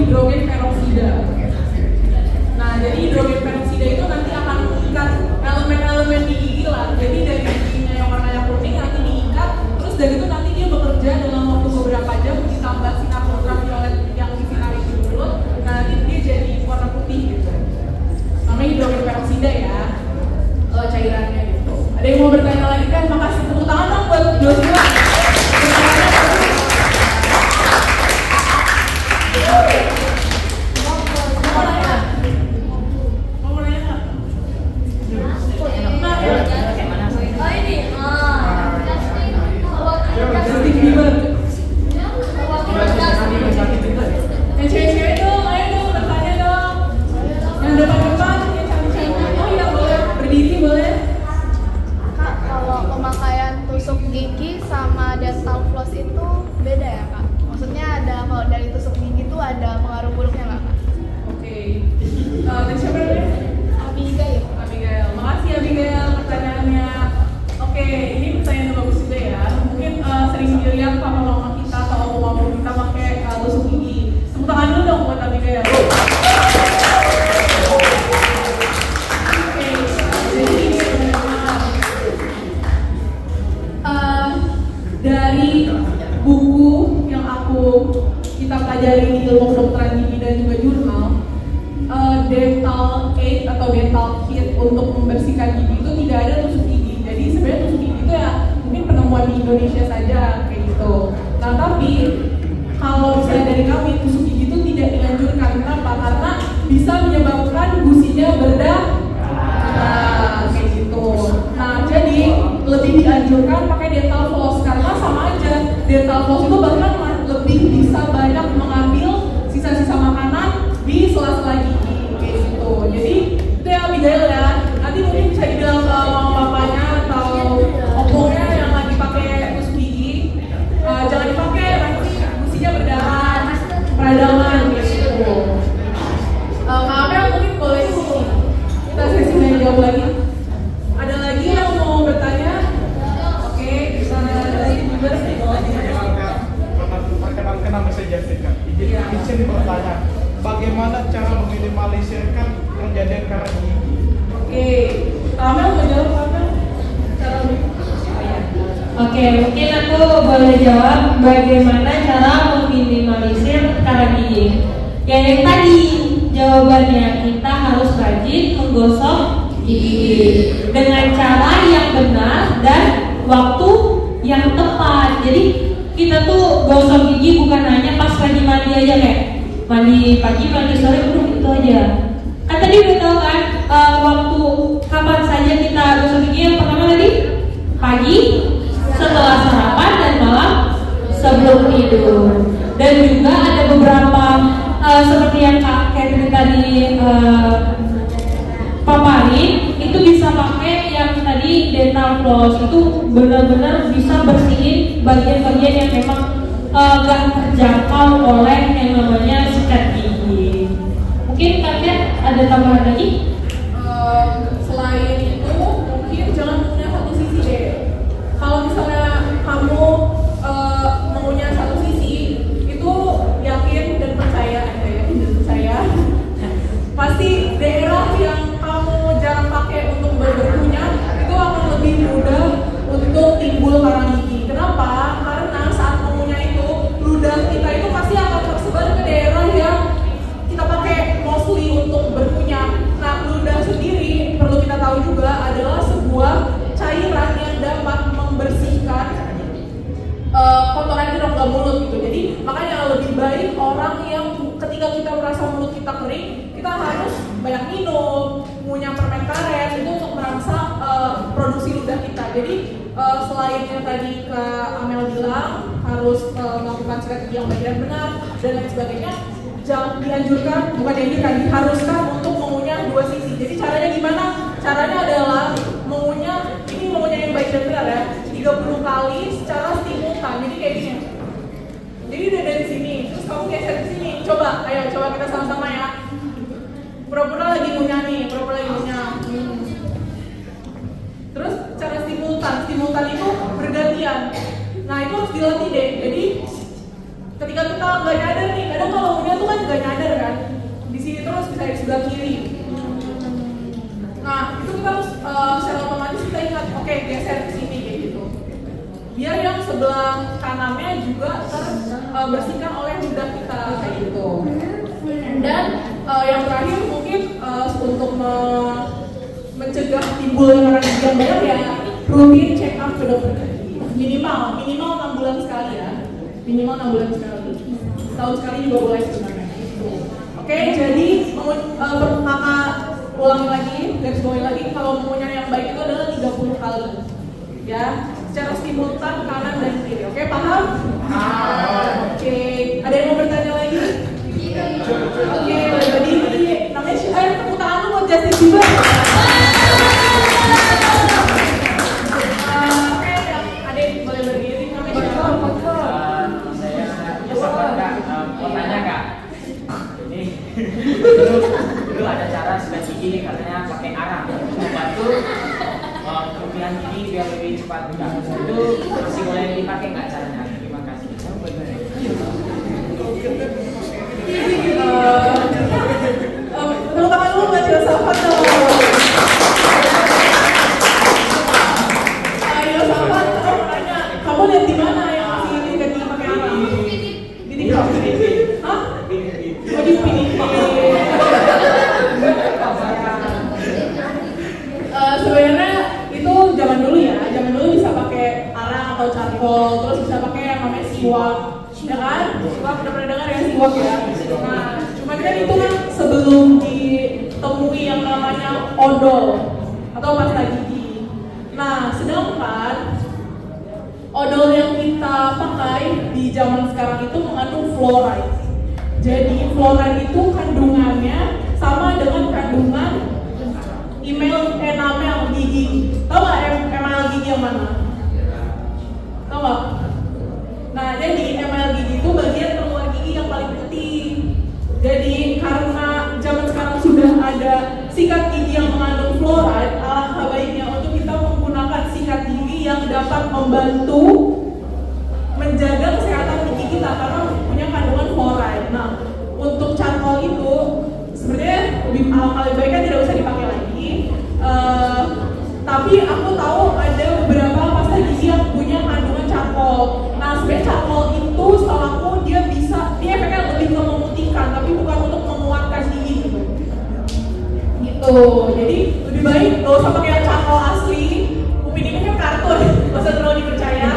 hidrogen peroksida. Nah, jadi hidrogen peroksida itu nanti akan mengikat elemen-elemen di gigi lah. Jadi dari giginya yang warnanya kuning nanti diikat, terus dari itu nanti dia bekerja dalam waktu beberapa jam ditambah sinar ultraviolet yang disinari di mulut. Nah, nanti dia jadi warna putih gitu. Namanya hidrogen peroksida ya, cairannya gitu. Ada yang mau bertanya lagi kan? Makasih, tepuk tangan dong buat Joshua. Dari buku yang kita pelajari di ilmu kedokteran gigi dan juga jurnal, dental aid atau dental kit untuk membersihkan gigi itu tidak ada tusuk gigi. Jadi sebenarnya tusuk gigi itu ya mungkin penemuan di Indonesia saja kayak gitu. Nah, tapi kalau misalnya dari kami, tusuk gigi itu tidak dianjurkan. Kenapa? Karena bisa menyebabkan gusinya berdarah. Kayak gitu. Nah, jadi lebih dianjurkan pakai dental floss karena sama aja. Dental floss itu bahkan lebih bisa banyak mengambil sisa-sisa makanan di sela-sela gigi kayak gitu. Jadi itu ya Abigail ya. Nanti mungkin bisa dibilang ke mama papanya atau opungnya yang lagi pakai tusuk gigi, jangan dipakai, nanti gusinya berdarah, peradangan gitu. Maafnya mungkin boleh kita sesi nanya jawab lagi. Ada lagi yang mau bertanya? Oke, bisa perkenalkan nama saya Jessica. Izin bertanya, bagaimana cara meminimalisirkan kejadian karang gigi? Oke, Amel mau jawab apa? Oke, mungkin aku boleh jawab bagaimana cara meminimalisir karang gigi. Ya, yang tadi jawabannya kita harus rajin menggosok gigi dengan cara yang benar dan waktu yang tepat. Jadi kita tuh gosok gigi bukan hanya pas lagi mandi aja, kayak mandi pagi, mandi sore, udah itu aja. Kan tadi udah tahu kan waktu kapan saja kita gosok gigi. Yang pertama tadi pagi, setelah sarapan, dan malam sebelum tidur. Dan juga ada beberapa seperti yang Kak Catherine tadi paparin, itu bisa pakai yang tadi dental floss. Itu benar-benar bisa bersihin bagian-bagian yang memang gak terjangkau oleh yang namanya sikat gigi. Mungkin Kak ada tambahan lagi? Selain itu mungkin jangan punya satu sisi deh. Kalau misalnya kamu mengunyah satu sisi, itu yakin dan percaya pasti daerah yang kamu jarang pakai untuk berkunyah itu akan lebih mudah untuk timbul karang gigi. Kenapa? Karena saat mengunyah itu ludah kita itu pasti akan tersebar ke daerah yang kita pakai mostly untuk berkunyah. Nah, ludah sendiri perlu kita tahu juga adalah sebuah cairan yang dapat membersihkan kotoran di rongga mulut gitu. Jadi makanya lebih baik orang yang ketika kita merasa mulut kita kering, kita harus banyak minum, ngunyah permen karet itu untuk merangsang produksi ludah kita. Jadi selain yang tadi Kak Amel bilang harus melakukan sikat gigi yang baik dan benar dan lain sebagainya, jangan dianjurkan, bukan dianjurkan, diharuskan untuk mengunyah dua sisi. Jadi caranya gimana? Caranya adalah mengunyah yang baik dan benar ya, 30 kali secara simultan. Jadi kayak gini. Jadi udah dari sini, terus kamu geser ke sini. Coba kita sama-sama ya. Pura-pura lagi ngunyah nih, Terus cara simultan itu bergantian. Nah itu harus dilatih deh. Jadi ketika kita nggak nyadar nih, kadang kalau ngunyah tuh kan nggak nyadar dari sebelah kiri. Nah, itu kita harus secara otomatis kita ingat, oke, geser ke sini kayak gitu. Biar yang sebelah kanannya juga terbersihkan oleh ludah kita kayak gitu. Dan yang terakhir mungkin untuk mencegah timbulnya orang gigi yang banyak ya rutin check up ke dokter gigi. Minimal 6 bulan sekali ya. Minimal 6 bulan sekali. Tahun sekali juga boleh sebenarnya. Oke, jadi kakak ulangi lagi, garis bawahi lagi, kalau maunya yang baik itu adalah 30 kali. Ya, secara simultan kanan dan kiri. Oke, paham? Oke, ada yang mau bertanya lagi? Oke, jadi namanya tepuk tangan lu buat Justin Bieber. Oke, ada yang boleh berdiri, namanya siapa? Saya Yosafat Kak, mau tanya Kak. Ini dulu ada cara sikat gigi katanya pakai arang, membantu kerumihan gigi biar lebih cepat buka. Itu masih boleh dipakai nggak caranya? Terima kasih. Tepuk tangan dulu buat Yosafat dong. Yosafat, aku mau nanya, kamu lihat di mana yang masih sikat gigi pakai arang? Di TikTok? Hah? Oh, di Filipina. Sebenarnya itu zaman dulu ya, zaman dulu bisa pakai arang atau charcoal, terus bisa pakai yang namanya siwak, ya kan? Siwak, udah pernah dengar ya siwak ya? Nah, cuman kan itu kan sebelum ditemui yang namanya odol atau pasta gigi. Nah, sedangkan odol yang kita pakai di zaman sekarang itu mengandung fluoride. Jadi fluoride itu kandungannya sama dengan kandungan enamel gigi. Tahu nggak enamel gigi yang mana? Tahu nggak? Nah, jadi enamel gigi itu bagian terluar gigi yang paling putih. Jadi karena zaman sekarang sudah ada sikat gigi yang mengandung fluoride, alangkah baiknya untuk kita menggunakan sikat gigi yang dapat membantu menjaga kesehatan gigi kita karena punya kandungan fluoride. Nah, untuk charcoal itu sebenarnya alangkah baiknya tidak usah dipakai lagi. Tapi aku tahu ada beberapa pasta gigi yang punya kandungan charcoal. Nah, sebenarnya charcoal itu setahu dia efeknya lebih ke memutihkan, tapi bukan untuk menguatkan gigi gitu. Jadi lebih baik gak usah pakai yang charcoal asli. Upin ini kan kartun, gak usah terlalu dipercaya.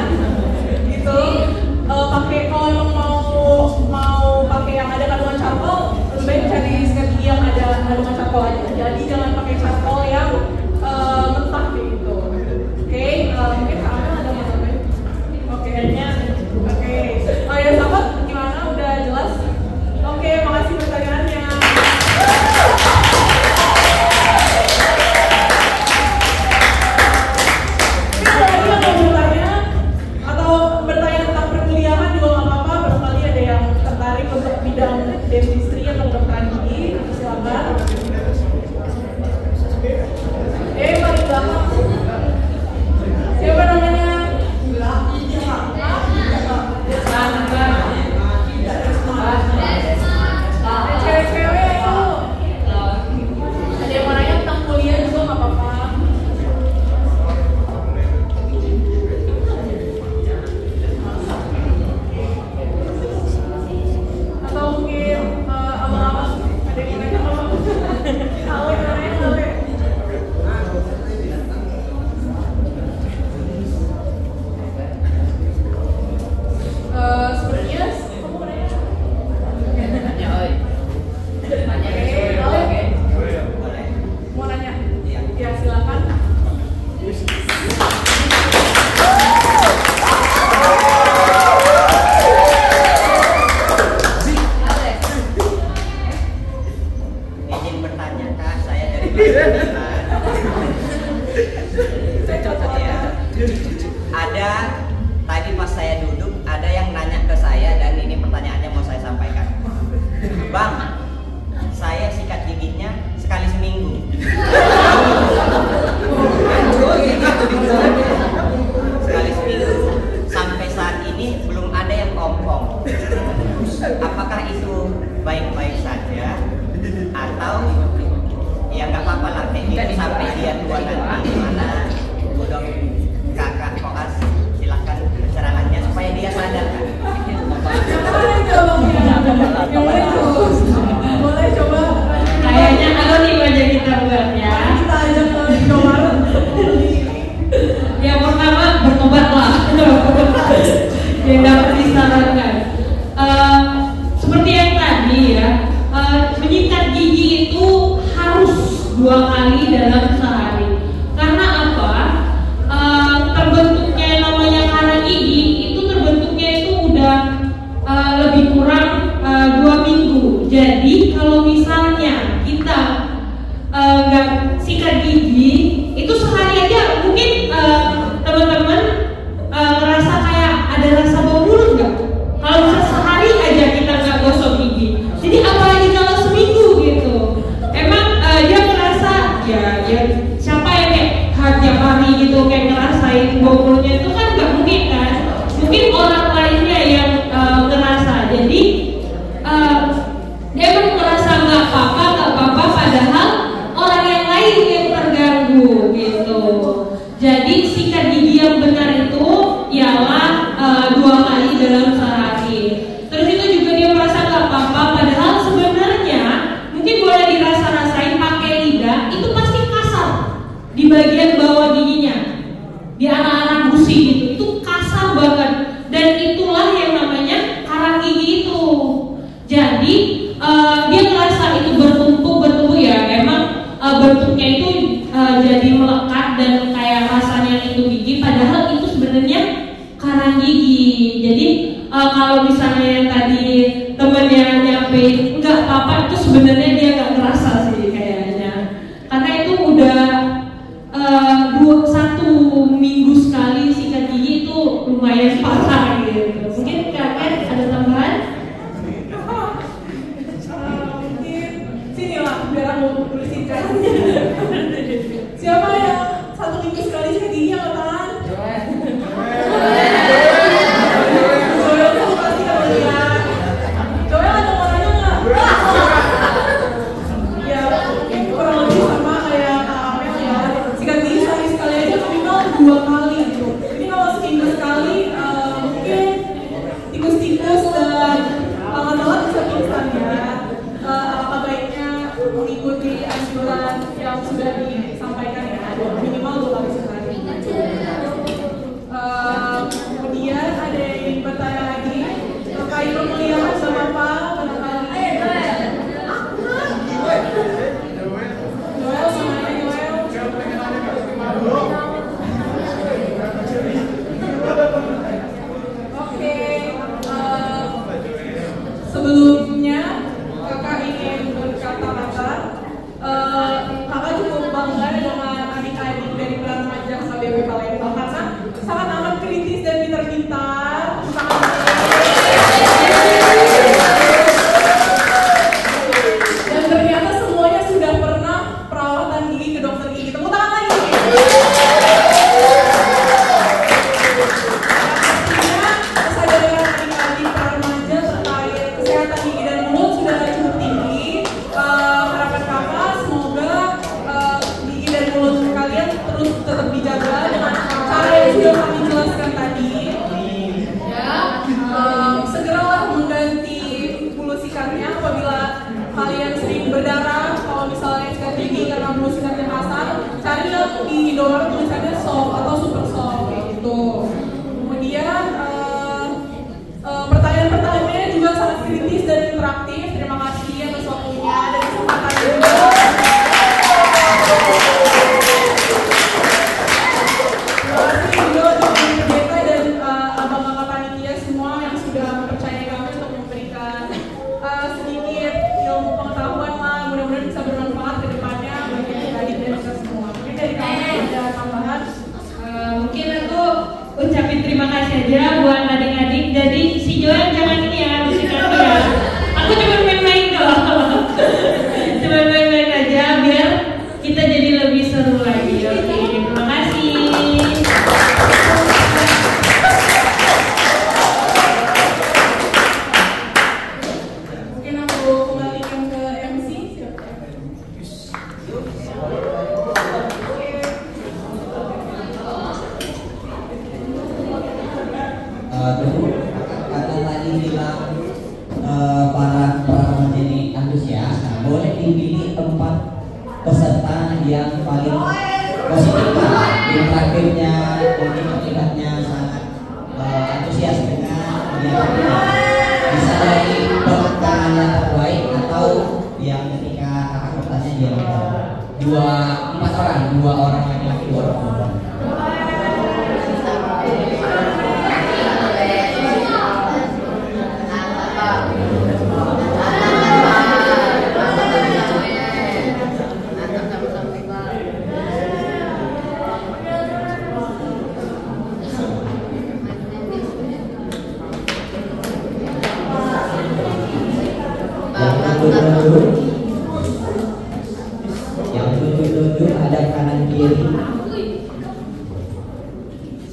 Gitu. Pakai kalau emang mau pakai yang ada kandungan charcoal, lebih baik cari sikat gigi yang ada kandungan charcoal aja. Jadi jangan pakai charcoal yang mentah gitu. Oke, mungkin Kak Amel ada mau tambahin? Oke, ya sahabat gimana? Udah jelas? Oke, makasih pertanyaannya. Mungkin ada lagi yang mau bertanya atau bertanya tentang perkuliahan juga nggak apa-apa. Barangkali ada yang tertarik untuk bidang dentistry atau kedokteran gigi, silakan. Paling belakang. Siapa namanya? Cewek-cewek itu. Ada yang mau nanya tentang kuliah juga nggak apa-apa. Atau mungkin abang-abang ada yang nanya apa? Kalau yang nanya boleh. Sebenarnya kamu mau nanya? Mau nanya? Ya silakan. Izin bertanya Kak, saya dari Palembang. Ya. Ada tadi pas saya duduk ada yang nanya ke saya dan ini pertanyaannya mau saya sampaikan. Bang, saya sikat giginya sekali seminggu. Sekali seminggu. Sampai saat ini belum ada yang kompong. Apakah itu baik-baik saja atau ya nggak apa-apa lah kayak gitu sampai dia tua nanti gimana. Udah kakak koas silahkan pencerahannya supaya dia sadar kan. Boleh coba. Kayaknya anonim aja kita buat ya. Kita ajak ke Indomaret. Yang pertama bertobatlah. Yang dapat disarankan. Seperti yang tadi ya, menyikat gigi itu harus 2 kali dalam sehari. Karena apa? Terbentuknya namanya karang gigi itu terbentuknya itu udah lebih kurang 2 minggu. Jadi kalau misalnya kita nggak sikat gigi, itu sehari aja mungkin teman-teman ngerasa kayak ada rasa bau mulut nggak? Kalau bisa sehari aja kita nggak gosok gigi. Jadi apalagi kalau seminggu gitu. Emang dia ngerasa ya siapa yang kayak tiap hari gitu kayak ngerasain bau mulutnya itu kan nggak mungkin kan? Mungkin orang lainnya yang ngerasa. Jadi dia emang ngerasa nggak apa-apa padahal orang yang lain yang terganggu gitu. Jadi sikat gigi yang benar itu ialah 2 kali dalam sehari. Terus itu juga dia merasa nggak apa-apa padahal sebenarnya mungkin boleh dirasa-rasain pakai lidah itu pasti kasar di bagian bawah giginya, di arah-arah gusi gitu, itu kasar banget dan itulah yang namanya karang gigi itu. Jadi dia merasa itu bertumpuk ya, emang bentuknya itu jadi melekat dan kayak rasanya itu gigi, padahal itu sebenarnya karang gigi. Jadi kalau misalnya yang tadi temennya nyampein nggak apa-apa, itu sebenarnya dia nggak ngerasa sih kayaknya, karena itu udah 1 minggu sekali sikat gigi itu lumayan parah gitu. Mungkin kakak ada tambahan? Sini lah, biar aku bersihkan. Siapa yang 1 minggu sekali sikat gigi angkat tangan? Joel tuh pasti kalau lihat. Joel ada orangnya nggak? Ya mungkin kurang lebih sama kayak Kak Amel ya. Sikat gigi sehari sekali aja minimal 2 kali gitu. Jadi kalau seminggu sekali mungkin tikus-tikus dan lalat-lalat bisa pingsan ya. Alangkah baiknya mengikuti anjuran yang sudah disampaikan ya, minimal 2 kali sehari. Kemudian ada yang ingin bertanya lagi terkait pemeliharaan sama apa barangkali. Joel semuanya Joel. Oke, sebelumnya kakak ingin berkata-kata. Kakak cukup bangga dengan adik-adik dari Pramanja KBP Palembang karena sangat amat kritis dan pintar-pintar. Dan ternyata semuanya sudah pernah perawatan gigi ke dokter gigi. Tepuk tangan lagi. Pastinya kesadaran adik-adik Pramanja terkait kesehatan gigi dan mulut sudah cukup tinggi. Harapan kakak semoga gigi dan mulut kalian terus tetap dijaga dengan cara yang sudah kami jelaskan tadi. Ya, segeralah mengganti bulu sikatnya apabila kalian sering berdarah. Kalau misalnya sikat gigi karena bulu sikatnya kasar, cari yang di Indomaret tulisannya soft atau super soft kayak gitu. Kemudian pertanyaan-pertanyaannya juga sangat kritis dan interaktif. Terima kasih atas waktunya dan kesempatannya. Terima kasih juga untuk BK dan abang-abang panitia semua yang sudah mempercayai kami untuk memberikan sedikit ilmu pengetahuan lah. Mudah-mudahan bisa bermanfaat ke depannya bagi adik-adik dan kita semua. Mungkin dari kami ada tambahan. 4 orang, 2 orang laki-laki, 2 orang perempuan. Yang tunjuk-tunjuk ada kanan kiri.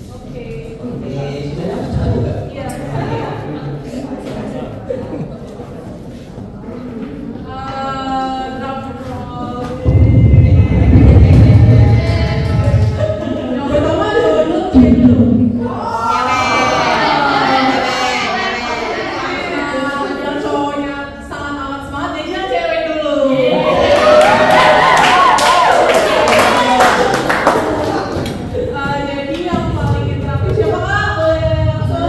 Oke, sudah baca juga. Yang pertama dulu cek dulu. Yang cowoknya sangat amat semangat, jadi yang cewek dulu. Jadi yang paling interaktif siapa kak? Boleh langsung.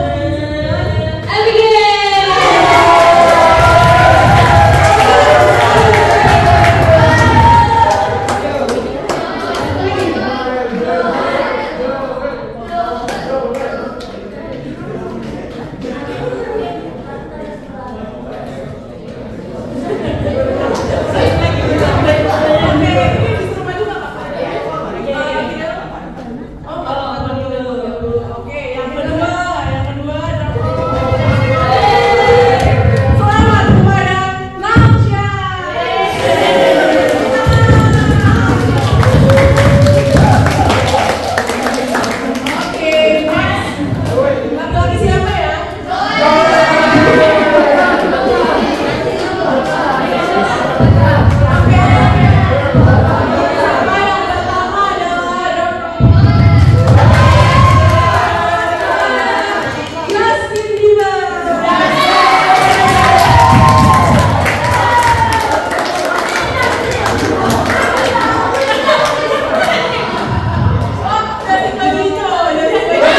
Oke, yang kedua selamat kepada Namsya. Oke, laki-laki siapa ya? Sama yang pertama adalah Justin Bieber. Oh, dari Bagito, dari Bagito.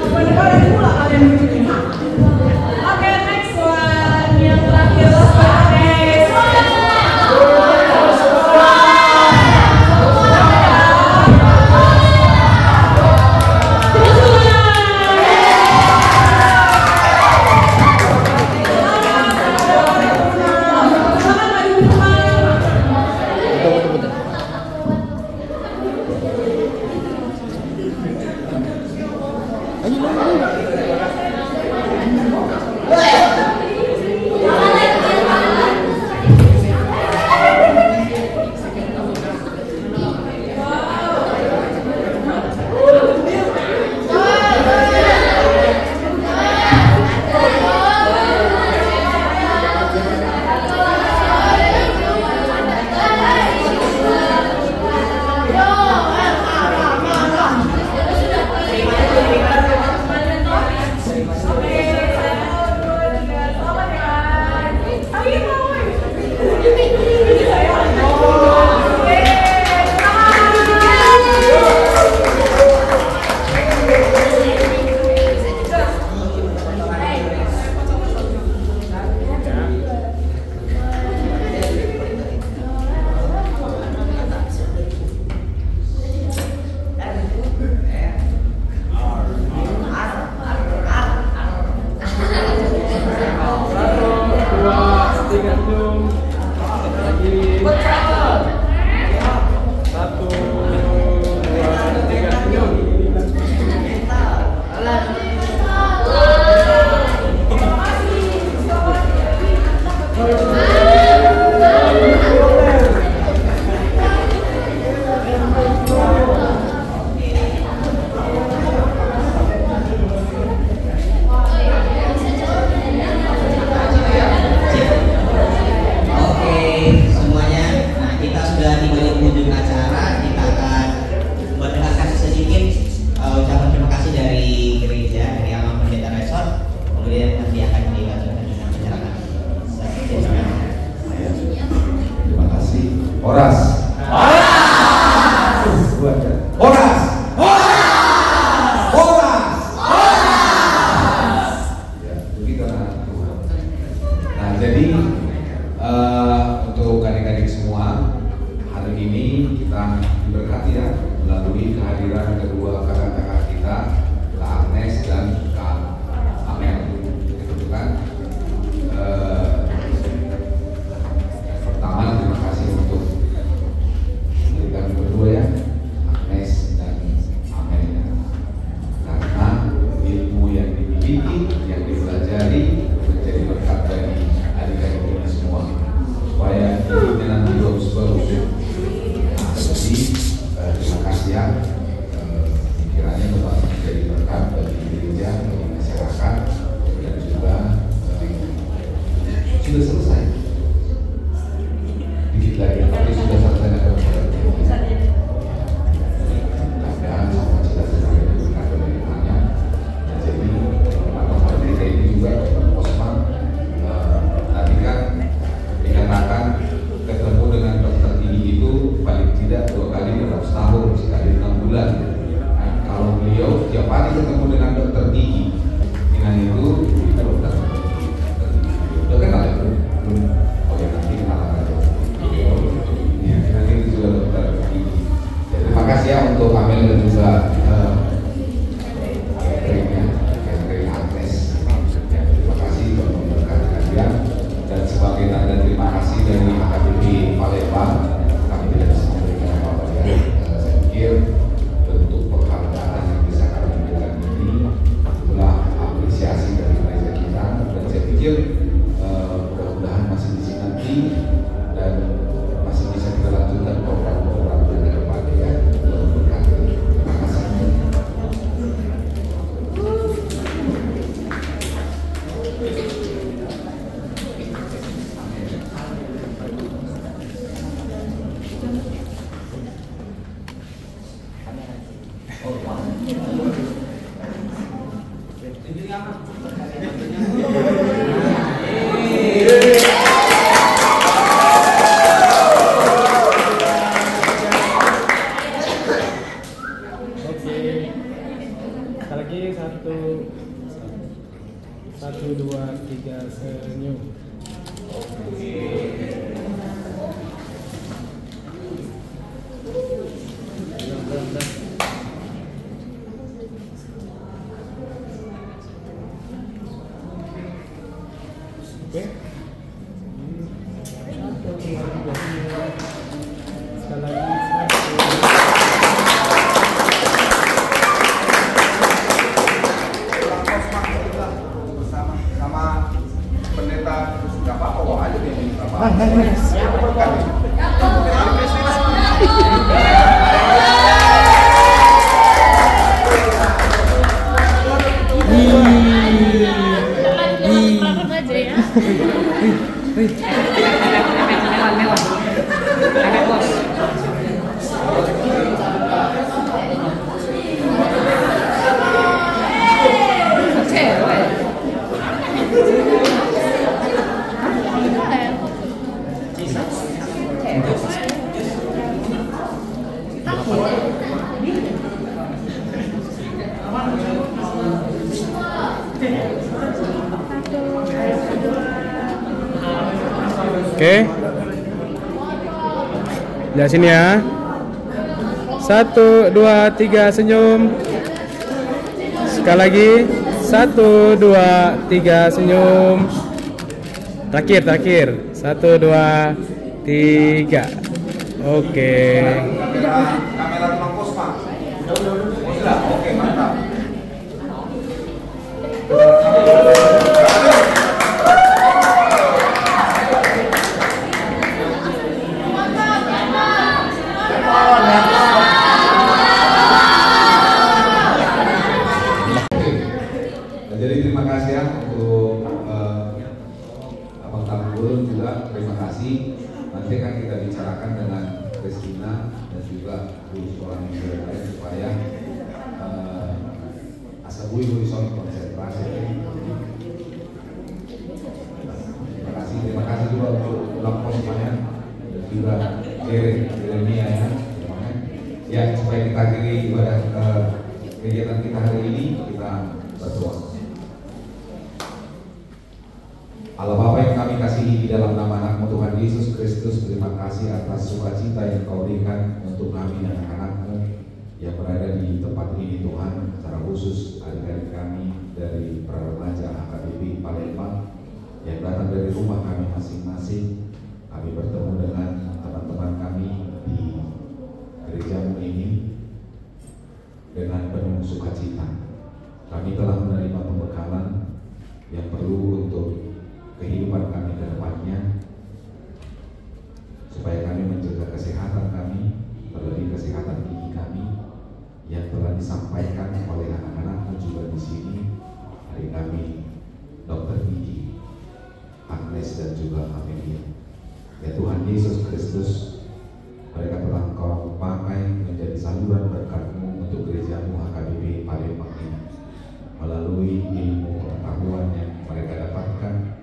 Benar-benar pula kalian begini. Oke, next one. Yang terakhir Jadi untuk adik-adik semua, hari ini kita diberkati ya melalui kehadiran kedua kakak-kakak kita, Kak Agnes dan Kak Amel. Itu kan. Pertama terima kasih untuk kami berdua ya, Agnes dan Amel ya. Karena ilmu yang dimiliki, yang dipelajari menjadi berkat bagi adik-adik ini semua, supaya hidupnya nanti bagus. Nah, jadi terima kasih ya, kiranya Bapak menjadi berkat bagi gereja, bagi masyarakat, dan juga sudah selesai. Dikit lagi, tapi sudah selesai ada keadaan sama cita-cita yang berkat bagi imannya. Jadi teman-teman kita ini juga Osman tadi kan dikatakan ketemu dengan dokter gigi itu paling tidak 2 kali dalam setahun, sekali 6 bulan. Nah, kalau beliau tiap hari ketemu dengan dokter gigi, dengan itu dokter udah kenal ya belum? Oh ya nanti kenalan aja. Ya, nanti itu juga dokter gigi. Jadi terima kasih ya untuk Amel dan juga Catherine Agnes. Ya, terima kasih telah memberkati kalian, dan sebagai tanda terima kasih dari HKBP Palembang, kami tidak bisa memberikan apa-apa ya. Saya pikir bentuk penghargaan yang bisa kami berikan ini itulah apresiasi dari gereja kita, dan saya pikir mudah-mudahan masih bisa nanti dan masih bisa kita lanjutkan program-program yang ke depan ya. Terima kasih. Lagi 1, 2, 3 senyum. Oke. Sekali lagi 1. Sama pendeta nggak apa-apa, bawa aja nih sama. Oke. Lihat sini ya. 1, 2, 3 senyum. Sekali lagi. 1, 2, 3 senyum. Terakhir. 1, 2, 3. Oke. Kamera Bang Kosma. Sudah, oke, mantap. Jadi terima kasih ya untuk Abang Tambun juga, terima kasih. Nanti akan kita bicarakan dengan Christina dan juga guru sekolah minggu lain supaya asabui horizon konsentrasi. Terima kasih juga untuk lapor semuanya dan juga Jeremia ya. Ya, supaya kita akhiri ibadah kegiatan kita hari ini, kita berdoa. Allah Bapa yang kami kasihi, di dalam nama anak-Mu Tuhan Yesus Kristus, terima kasih atas sukacita yang Kau berikan untuk kami dan anak-anak-Mu yang berada di tempat ini Tuhan, secara khusus adik-adik kami dari Praremaja HKBP Palembang yang datang dari rumah kami masing-masing. Kami bertemu dengan teman-teman kami di gereja-Mu ini dengan penuh sukacita. Kami telah menerima pembekalan yang perlu untuk kehidupan kami ke depannya, supaya kami menjaga kesehatan kami, terlebih kesehatan gigi kami yang telah disampaikan oleh anak-anak juga di sini. Hari kami dokter gigi Agnes dan juga Amelia. Ya Tuhan Yesus Kristus, mereka telah Kau pakai menjadi saluran berkat-Mu untuk gereja-Mu HKBP Palembang ini. Melalui ilmu pengetahuan yang mereka dapatkan,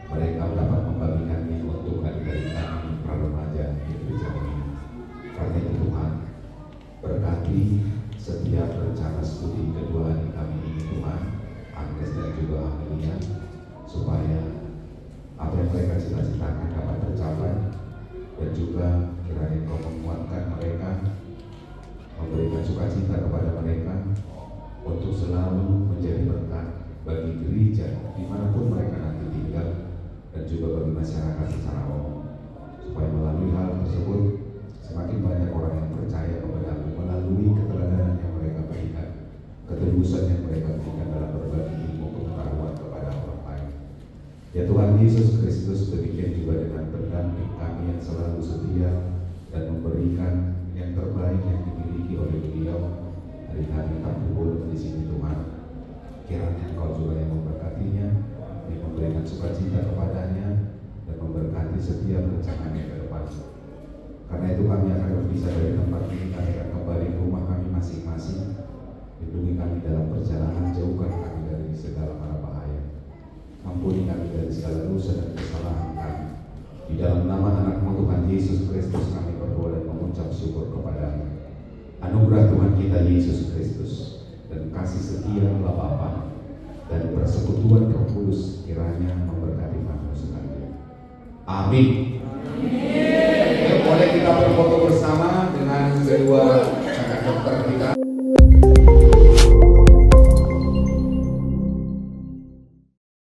mereka dapat membagikannya untuk adik-adik kami Praremaja di gereja ini. Karena itu Tuhan, berkati setiap rencana studi kedua adik kami ini Tuhan, Agnes dan juga Amelia, supaya apa yang mereka cita-citakan dapat tercapai, dan juga kiranya Kau menguatkan mereka, memberikan sukacita kepada mereka untuk selalu menjadi berkat bagi gereja dimanapun mereka nanti tinggal, dan juga bagi masyarakat secara umum, supaya melalui hal tersebut semakin banyak orang yang percaya kepada-Mu melalui keteladanan yang mereka berikan, ketulusan yang mereka berikan dalam berbagi ilmu pengetahuan kepada orang lain. Ya Tuhan Yesus Kristus, demikian juga dengan pendamping kami yang selalu setia dan memberikan yang terbaik yang dimiliki oleh beliau. Hari kami tak berbulan di sini Tuhan, kiranya Kau juga yang memberkatinya, yang memberikan sukacita kepadanya, dan memberkati setiap rencananya ke depan. Karena itu kami akan berpisah dari tempat ini, kami akan kembali ke rumah kami masing-masing. Lindungi kami dalam perjalanan, jauhkan kami dari segala mara bahaya. Ampuni kami dari segala dosa dan kesalahan kami. Di dalam nama anak-Mu Tuhan Yesus Kristus kami berdoa dan mengucap syukur kepada-Mu. Anugerah Tuhan kita Yesus Kristus dan kasih setia Allah Bapa dan persekutuan Roh Kudus kiranya memberkati manusia sekalian. Amin. Boleh kita berfoto